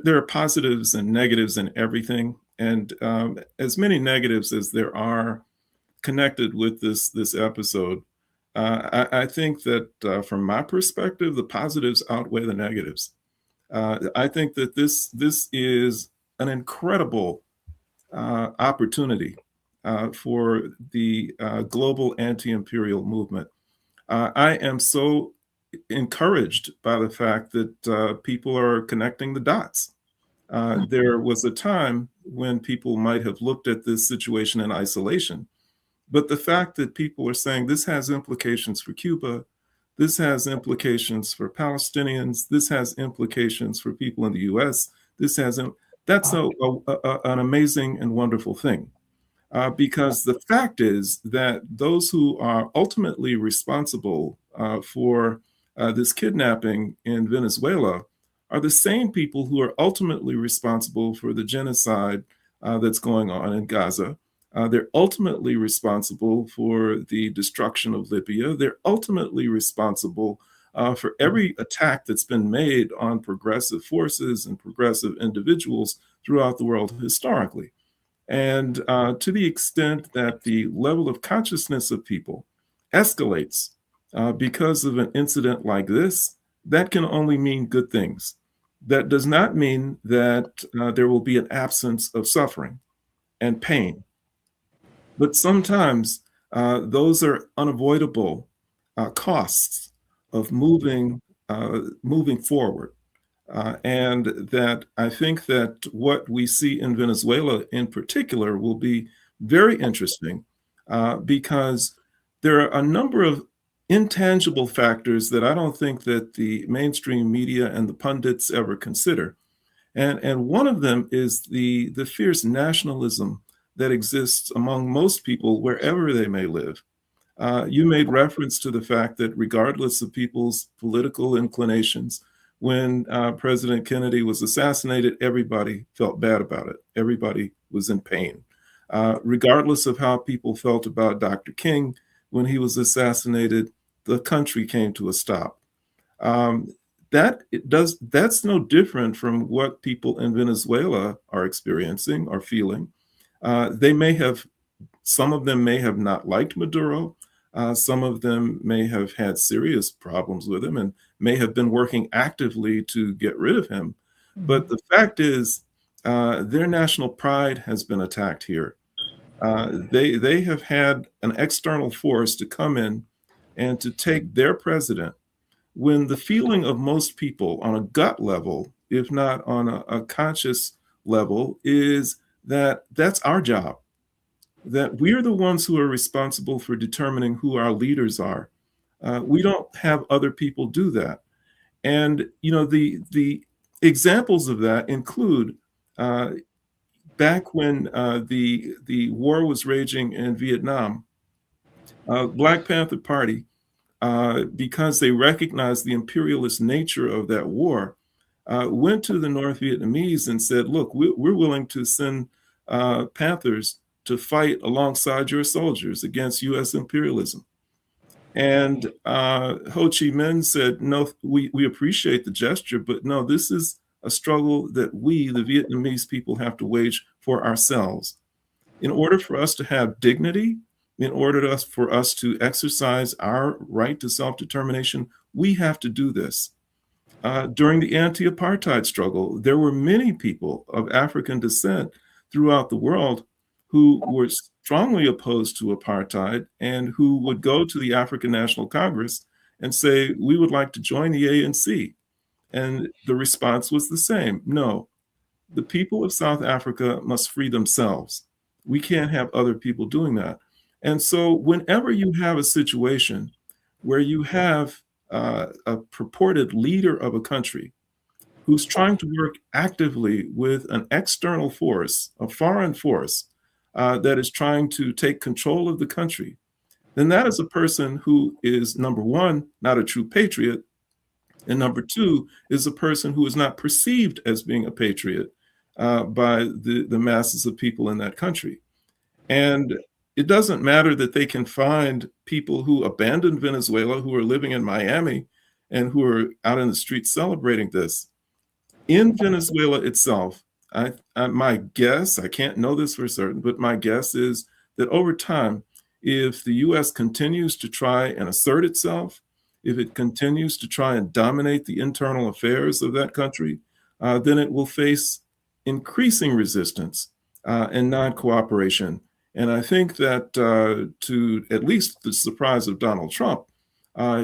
there are positives and negatives in everything. And as many negatives as there are connected with this episode, I think that from my perspective, the positives outweigh the negatives. I think that this is an incredible opportunity for the global anti-imperial movement. I am so encouraged by the fact that people are connecting the dots. There was a time when people might have looked at this situation in isolation, but the fact that people are saying this has implications for Cuba, this has implications for Palestinians, this has implications for people in the US, that's an amazing and wonderful thing. Because the fact is that those who are ultimately responsible for this kidnapping in Venezuela are the same people who are ultimately responsible for the genocide that's going on in Gaza. They're ultimately responsible for the destruction of Libya. They're ultimately responsible for every attack that's been made on progressive forces and progressive individuals throughout the world historically. And to the extent that the level of consciousness of people escalates because of an incident like this, that can only mean good things. That does not mean that there will be an absence of suffering and pain. But sometimes those are unavoidable costs of moving forward. And that I think that what we see in Venezuela in particular will be very interesting because there are a number of intangible factors that I don't think that the mainstream media and the pundits ever consider. And one of them is the fierce nationalism that exists among most people wherever they may live. You made reference to the fact that regardless of people's political inclinations, when President Kennedy was assassinated, everybody felt bad about it. Everybody was in pain. Regardless of how people felt about Dr. King, when he was assassinated, the country came to a stop. That's no different from what people in Venezuela are experiencing or feeling. Some of them may have not liked Maduro. Some of them may have had serious problems with him and may have been working actively to get rid of him. But the fact is, their national pride has been attacked here. They have had an external force to come in and to take their president when the feeling of most people on a gut level, if not on a conscious level, is that that's our job, that we're the ones who are responsible for determining who our leaders are. We don't have other people do that. And the examples of that include back when the war was raging in Vietnam, Black Panther Party, because they recognized the imperialist nature of that war, went to the North Vietnamese and said, look, we're willing to send Panthers to fight alongside your soldiers against US imperialism. And Ho Chi Minh said, no, we appreciate the gesture, but no, this is a struggle that we, the Vietnamese people, have to wage for ourselves. In order for us to have dignity, in order for us to exercise our right to self-determination, we have to do this. During the anti-apartheid struggle, there were many people of African descent throughout the world who were strongly opposed to apartheid and who would go to the African National Congress and say, we would like to join the ANC. And the response was the same. No, the people of South Africa must free themselves. We can't have other people doing that. And so whenever you have a situation where you have a purported leader of a country who's trying to work actively with an external force, a foreign force, that is trying to take control of the country, then that is a person who is, number one, not a true patriot, and number two, is a person who is not perceived as being a patriot by the masses of people in that country. And it doesn't matter that they can find people who abandoned Venezuela, who are living in Miami, and who are out in the streets celebrating this. In Venezuela itself, my guess, I can't know this for certain, but my guess is that over time, if the US continues to try and assert itself, if it continues to try and dominate the internal affairs of that country, then it will face increasing resistance and non-cooperation. And I think that to at least the surprise of Donald Trump,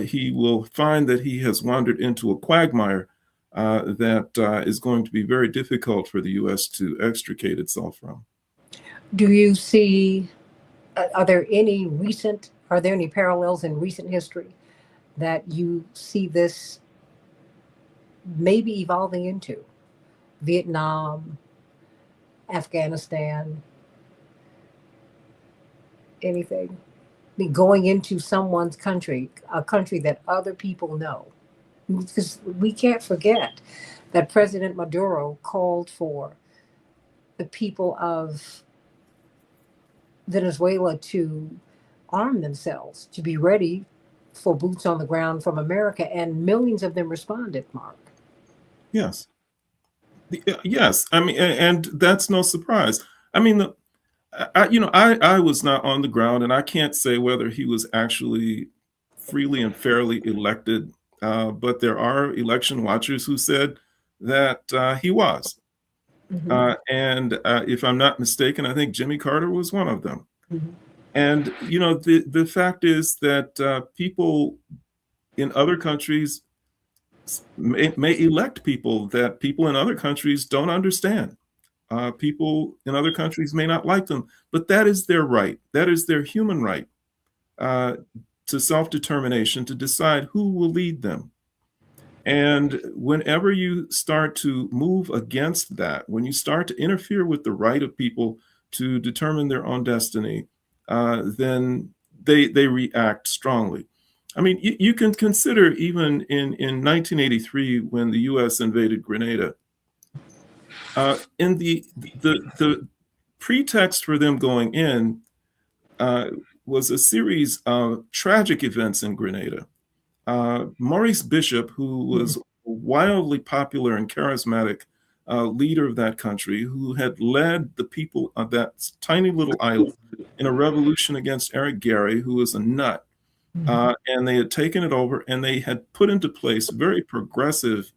he will find that he has wandered into a quagmire that is going to be very difficult for the US to extricate itself from. Do you see, are there any parallels in recent history that you see this maybe evolving into? Vietnam, Afghanistan, anything? I mean, going into someone's country, a country that other people know. Because we can't forget that President Maduro called for the people of Venezuela to arm themselves, to be ready for boots on the ground from America, and millions of them responded, Mark. Yes. Yes. I mean, and that's no surprise. I mean, I was not on the ground, and I can't say whether he was actually freely and fairly elected, but there are election watchers who said that he was. Mm-hmm. And if I'm not mistaken, I think Jimmy Carter was one of them. Mm-hmm. And, the fact is that people in other countries may elect people that people in other countries don't understand. People in other countries may not like them, but that is their right. That is their human right to self-determination, to decide who will lead them. And whenever you start to move against that, when you start to interfere with the right of people to determine their own destiny, then they react strongly. I mean, you can consider even in 1983 when the U.S. invaded Grenada. In the pretext for them going in was a series of tragic events in Grenada. Maurice Bishop, who was wildly popular and charismatic leader of that country, who had led the people of that tiny little island in a revolution against Eric Gary, who was a nut. And they had taken it over, and they had put into place very progressive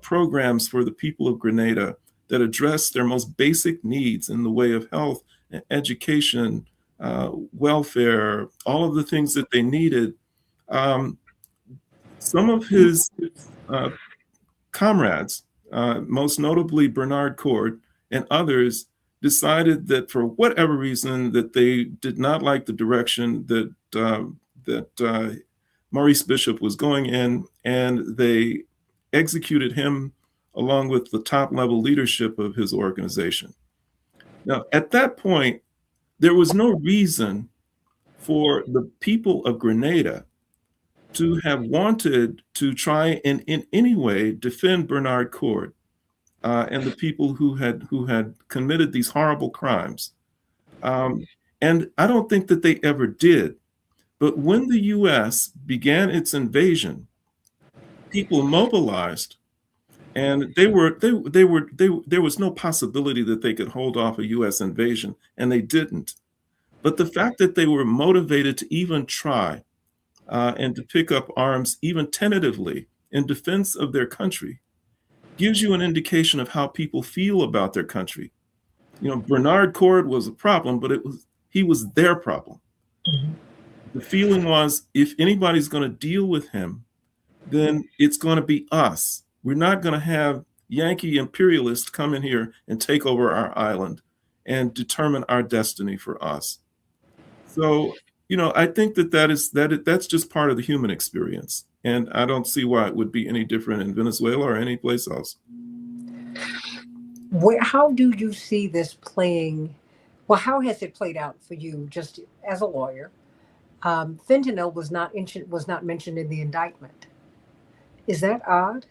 programs for the people of Grenada that addressed their most basic needs in the way of health, education, welfare, all of the things that they needed. Some of his comrades, most notably Bernard Cord and others, decided that for whatever reason that they did not like the direction that Maurice Bishop was going in, and they executed him along with the top level leadership of his organization. Now, at that point, there was no reason for the people of Grenada to have wanted to try and in any way defend Bernard Cord and the people who had committed these horrible crimes. And I don't think that they ever did. But when the U.S. began its invasion, people mobilized, and there was no possibility that they could hold off a U.S. invasion, and they didn't. But the fact that they were motivated to even try and to pick up arms, even tentatively, in defense of their country, gives you an indication of how people feel about their country. You know, Bernard Cord was a problem, but he was their problem. The feeling was, if anybody's going to deal with him, then it's going to be us. We're not going to have Yankee imperialists come in here and take over our island and determine our destiny for us. So, you know, I think that's just part of the human experience. And I don't see why it would be any different in Venezuela or any place else. How do you see this playing? Well, how has it played out for you, just as a lawyer? Fentanyl was not mentioned in the indictment. Is that odd?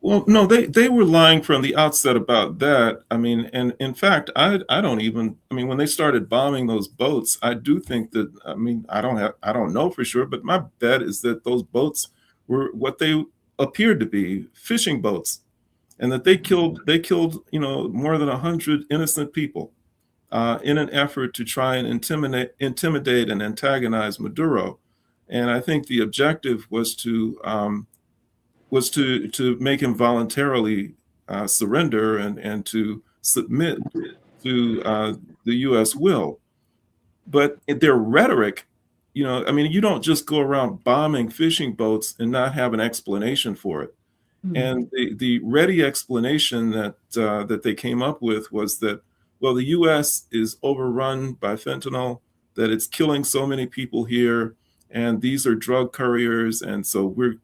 Well, no, they were lying from the outset about that. I mean, and in fact, I mean, when they started bombing those boats, I do think that, I mean, I don't know for sure, but my bet is that those boats were what they appeared to be, fishing boats, and that they killed, you know, more than 100 innocent people in an effort to try and intimidate and antagonize Maduro. And I think the objective was to make him voluntarily surrender and to submit to the U.S. will. But their rhetoric, you know, I mean, you don't just go around bombing fishing boats and not have an explanation for it. And the ready explanation that they came up with was that, well, the U.S. is overrun by fentanyl, that it's killing so many people here, and these are drug couriers, and so we're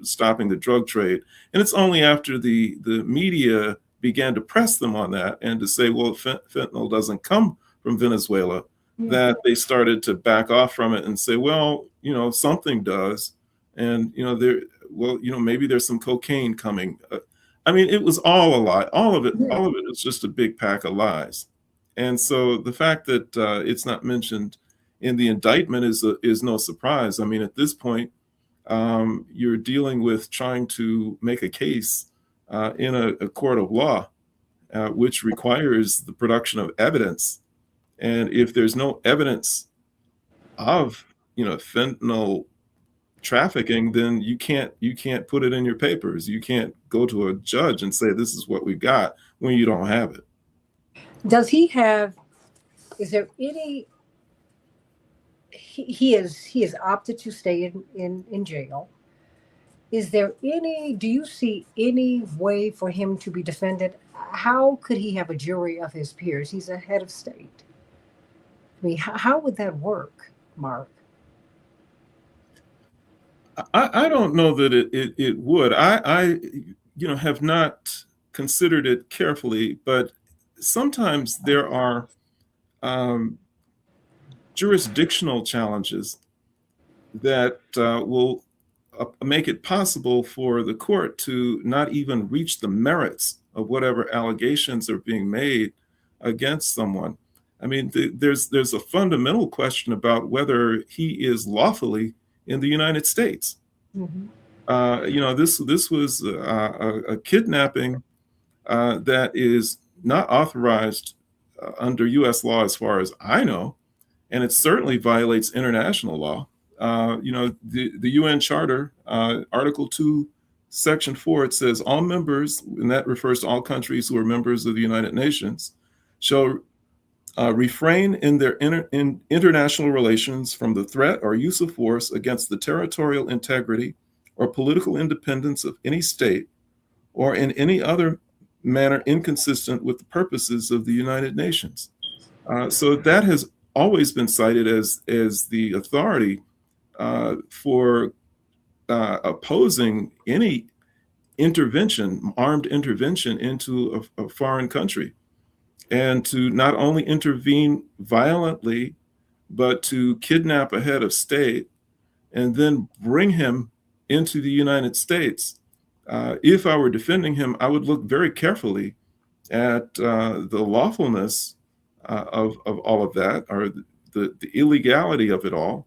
stopping the drug trade. And it's only after the media began to press them on that and to say, well, fentanyl doesn't come from Venezuela, that they started to back off from it and say, well, you know, something does, and you know, maybe there's some cocaine coming. I mean, it was all a lie. All of it is just a big pack of lies. And so the fact that it's not mentioned in the indictment is no surprise. I mean, at this point, you're dealing with trying to make a case in a court of law, which requires the production of evidence. And if there's no evidence of, you know, fentanyl trafficking, then you can't put it in your papers. You can't go to a judge and say this is what we got when you don't have it. Is there any, he has opted to stay in jail. Is there do you see any way for him to be defended? How could he have a jury of his peers? He's a head of state. I mean, how would that work, Mark? I don't know that it would. I you know, have not considered it carefully, but sometimes there are jurisdictional challenges that will make it possible for the court to not even reach the merits of whatever allegations are being made against someone. I mean, there's a fundamental question about whether he is lawfully in the United States. Mm-hmm. This was a kidnapping that is not authorized under U.S. law, as far as I know, and it certainly violates international law. The UN Charter, Article 2, Section 4, it says all members, and that refers to all countries who are members of the United Nations, shall refrain in their international relations from the threat or use of force against the territorial integrity or political independence of any state, or in any other manner inconsistent with the purposes of the United Nations. So that has always been cited as the authority for opposing any intervention, armed intervention into a foreign country, and to not only intervene violently, but to kidnap a head of state and then bring him into the United States. If I were defending him, I would look very carefully at the lawfulness of all of that, or the illegality of it all.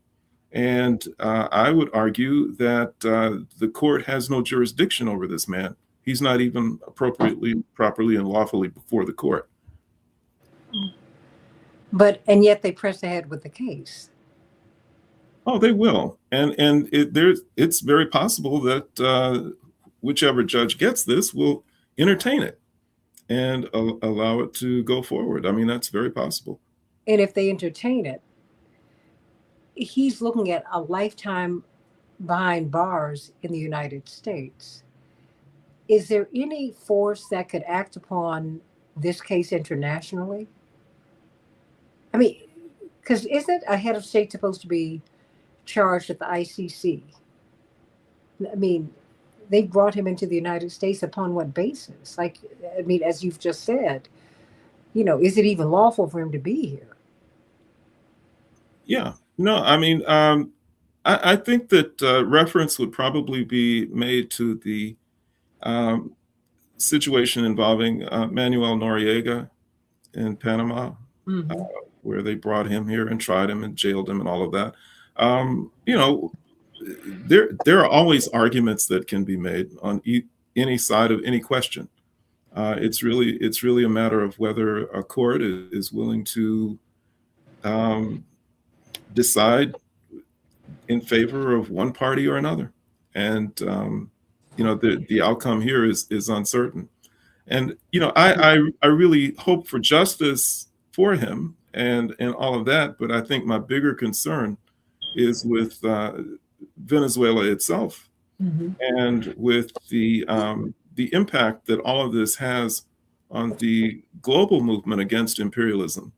And I would argue that the court has no jurisdiction over this man. He's not even appropriately, properly, and lawfully before the court. And yet they press ahead with the case. Oh, they will, and it's very possible that whichever judge gets this will entertain it and allow it to go forward. I mean, that's very possible. And if they entertain it, he's looking at a lifetime behind bars in the United States. Is there any force that could act upon this case internationally? I mean, because isn't a head of state supposed to be charged at the ICC? I mean, they brought him into the United States upon what basis? Like, I mean, as you've just said, is it even lawful for him to be here? Yeah, no, I mean, I think that reference would probably be made to the situation involving Manuel Noriega in Panama, Mm-hmm. Where they brought him here and tried him and jailed him and all of that. There are always arguments that can be made on any side of any question. It's really a matter of whether a court is willing to decide in favor of one party or another, and the outcome here is uncertain. And I really hope for justice for him and all of that, but I think my bigger concern is with Venezuela itself, Mm-hmm. and with the impact that all of this has on the global movement against imperialism.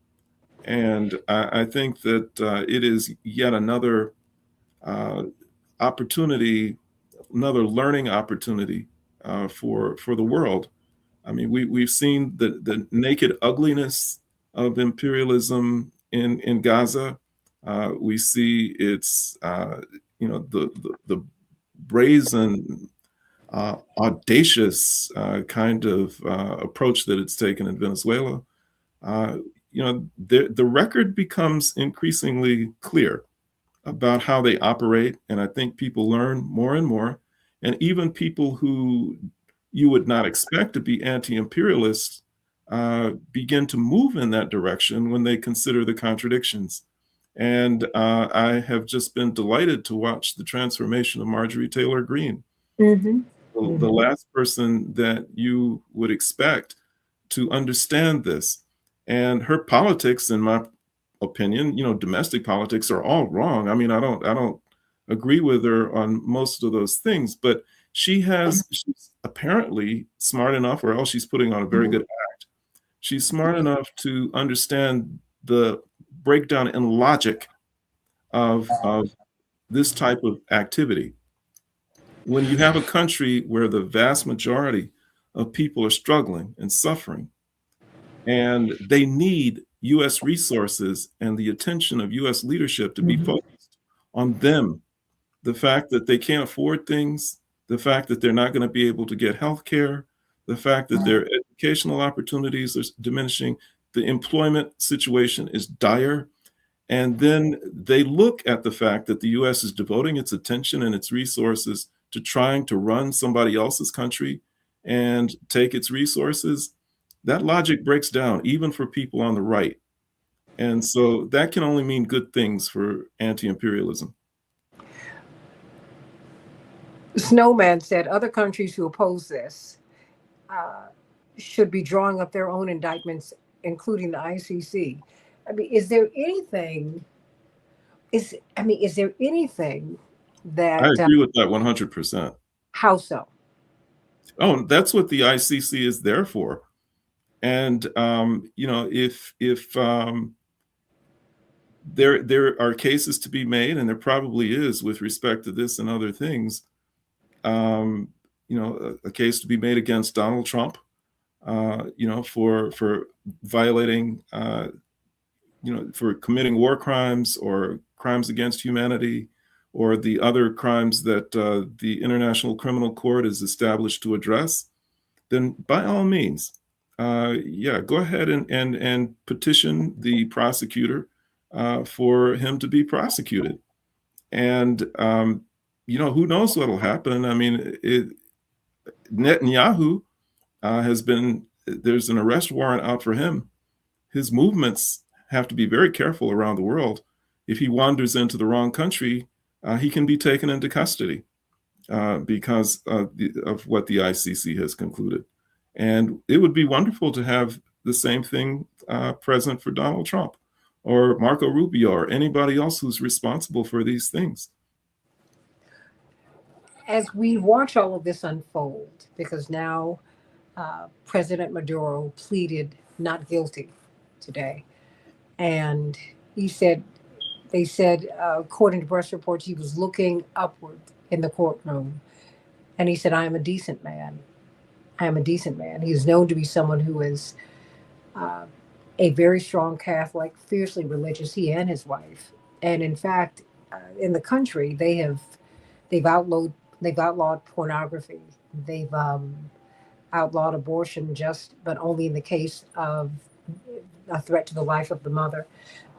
And I think that it is yet another opportunity, another learning opportunity for the world. I mean, we've seen the naked ugliness of imperialism in Gaza. We see its the brazen, audacious kind of approach that it's taken in Venezuela. The record becomes increasingly clear about how they operate, and I think people learn more and more. And even people who you would not expect to be anti-imperialists begin to move in that direction when they consider the contradictions. And I have just been delighted to watch the transformation of Marjorie Taylor Greene, Mm-hmm. the last person that you would expect to understand this. And her politics, in my opinion, domestic politics, are all wrong. I mean, I don't agree with her on most of those things, but she's apparently smart enough, or else she's putting on a very good act. She's smart enough to understand the breakdown in logic of this type of activity. When you have a country where the vast majority of people are struggling and suffering, and they need U.S. resources and the attention of U.S. leadership to be focused on them, the fact that they can't afford things, the fact that they're not going to be able to get health care, the fact that their educational opportunities are diminishing, the employment situation is dire. And then they look at the fact that the US is devoting its attention and its resources to trying to run somebody else's country and take its resources. That logic breaks down, even for people on the right. And so that can only mean good things for anti-imperialism. Snowman said other countries who oppose this should be drawing up their own indictments, including the ICC. I mean, is there anything? Is there anything that? I agree with that 100%. How so? Oh, that's what the ICC is there for. And if there are cases to be made, and there probably is with respect to this and other things, a case to be made against Donald Trump, for violating, for committing war crimes or crimes against humanity, or the other crimes that the International Criminal Court is established to address, then by all means, go ahead and petition the prosecutor for him to be prosecuted. And who knows what'll happen? I mean, Netanyahu there's an arrest warrant out for him. His movements have to be very careful around the world. If he wanders into the wrong country, he can be taken into custody because of what the ICC has concluded. And it would be wonderful to have the same thing present for Donald Trump or Marco Rubio or anybody else who's responsible for these things. As we watch all of this unfold, because now President Maduro pleaded not guilty today, and they said, according to press reports, he was looking upward in the courtroom, and he said, "I am a decent man. I am a decent man." He is known to be someone who is a very strong Catholic, fiercely religious, he and his wife. And in fact, in the country, they've outlawed pornography. They've outlawed abortion, but only in the case of a threat to the life of the mother.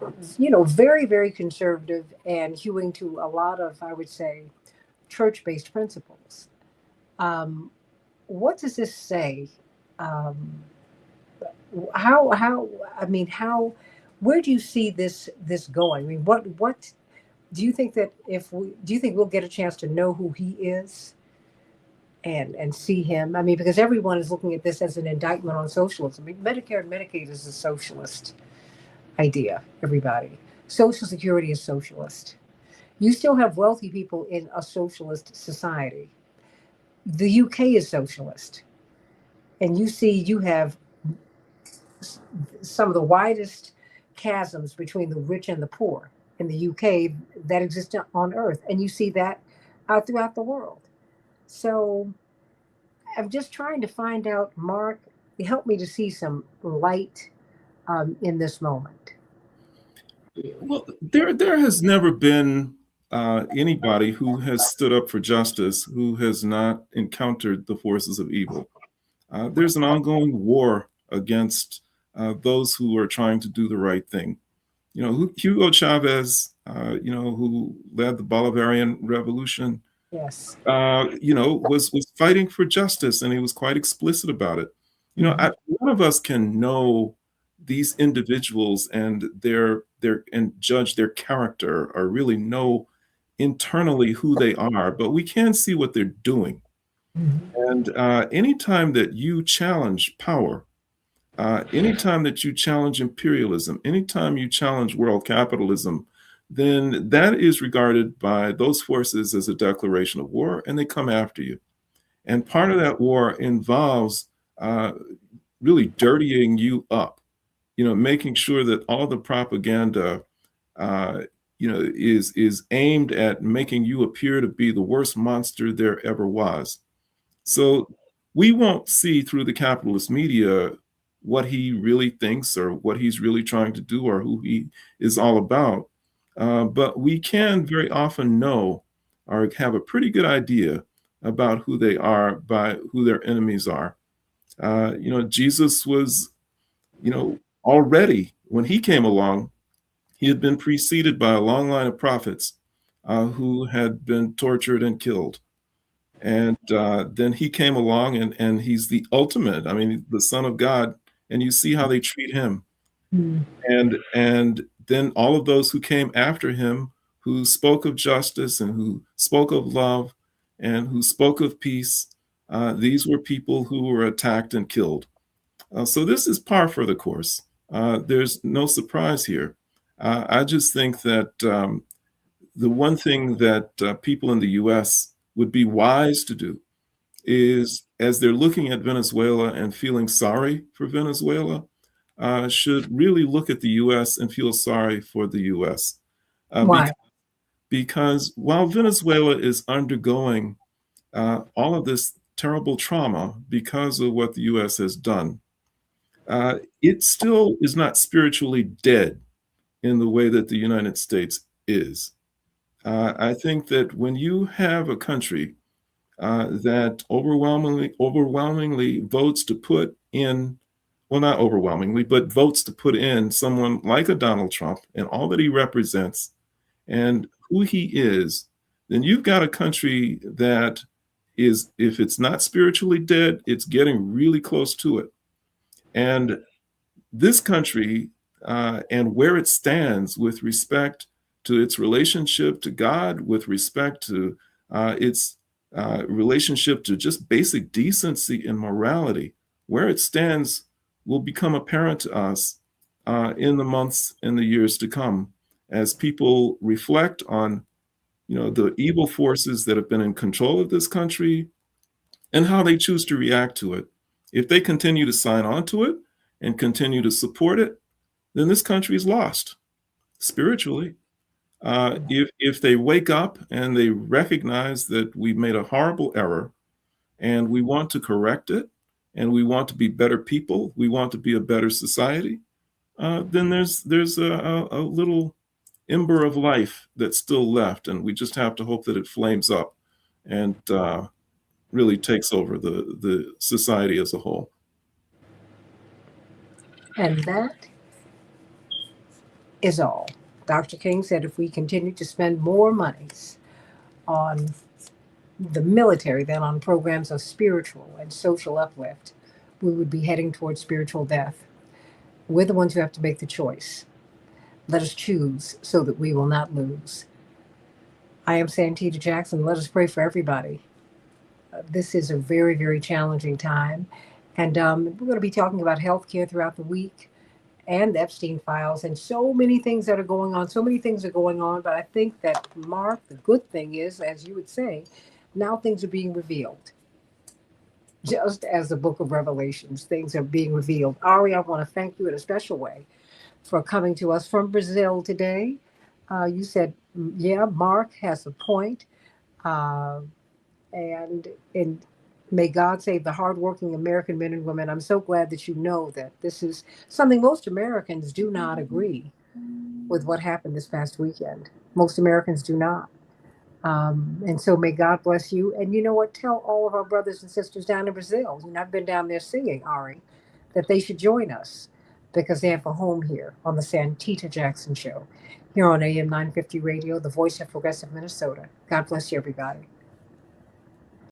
Very, very conservative and hewing to a lot of, I would say, church-based principles. What does this say? Where do you see this going? I mean, what do you think that do you think we'll get a chance to know who he is and see him? I mean, because everyone is looking at this as an indictment on socialism. I mean, Medicare and Medicaid is a socialist idea, everybody. Social Security is socialist. You still have wealthy people in a socialist society. The UK is socialist. And you have some of the widest chasms between the rich and the poor in the UK that exist on earth. And you see that throughout the world. So I'm just trying to find out, Mark, help me to see some light in this moment. Well, there has never been anybody who has stood up for justice who has not encountered the forces of evil. There's an ongoing war against those who are trying to do the right thing. Hugo Chavez, who led the Bolivarian Revolution, yes, was fighting for justice, and he was quite explicit about it. None of us can know these individuals and and judge their character or really know internally who they are, but we can see what they're doing. And anytime that you challenge power, anytime that you challenge imperialism, anytime you challenge world capitalism, then that is regarded by those forces as a declaration of war, and they come after you. And part of that war involves really dirtying you up, making sure that all the propaganda, is aimed at making you appear to be the worst monster there ever was. So we won't see through the capitalist media what he really thinks or what he's really trying to do or who he is all about. But we can very often know or have a pretty good idea about who they are by who their enemies are. Jesus was, already, when he came along, he had been preceded by a long line of prophets who had been tortured and killed. And then he came along, and he's the ultimate, I mean, the Son of God, and you see how they treat him. Mm. And then all of those who came after him, who spoke of justice and who spoke of love and who spoke of peace, these were people who were attacked and killed. So this is par for the course. There's no surprise here. I just think that the one thing that people in the US would be wise to do is, as they're looking at Venezuela and feeling sorry for Venezuela, should really look at the US and feel sorry for the US. Why? Because while Venezuela is undergoing all of this terrible trauma because of what the US has done, it still is not spiritually dead in the way that the United States is. I think that when you have a country that overwhelmingly votes to put in, well, not overwhelmingly, but votes to put in someone like a Donald Trump and all that he represents and who he is, then you've got a country that is, if it's not spiritually dead, it's getting really close to it. And this country and where it stands with respect to its relationship to God, with respect to its relationship to just basic decency and morality, where it stands will become apparent to us in the months and the years to come as people reflect on, the evil forces that have been in control of this country and how they choose to react to it. If they continue to sign on to it and continue to support it, then this country is lost spiritually. If they wake up and they recognize that we've made a horrible error and we want to correct it and we want to be better people, we want to be a better society, then there's a little ember of life that's still left, and we just have to hope that it flames up and really takes over the society as a whole. And that is all. Dr. King said if we continue to spend more monies on the military than on programs of spiritual and social uplift, we would be heading towards spiritual death. We're the ones who have to make the choice. Let us choose so that we will not lose. I am Santita Jackson. Let us pray for everybody. This is a very, very challenging time. And we're going to be talking about healthcare throughout the week and the Epstein files and so many things that are going on. So many things are going on. But I think that, Mark, the good thing is, as you would say, now things are being revealed. Just as the book of Revelations, things are being revealed. Ari, I want to thank you in a special way for coming to us from Brazil today. You said, yeah, Mark has a point. And may God save the hardworking American men and women. I'm so glad that you know that this is something most Americans do not agree with what happened this past weekend. Most Americans do not. And so may God bless you. And you know what? Tell all of our brothers and sisters down in Brazil, I've been down there singing, Ari, that they should join us because they have a home here on the Santita Jackson Show, here on AM 950 Radio, the voice of progressive Minnesota. God bless you, everybody.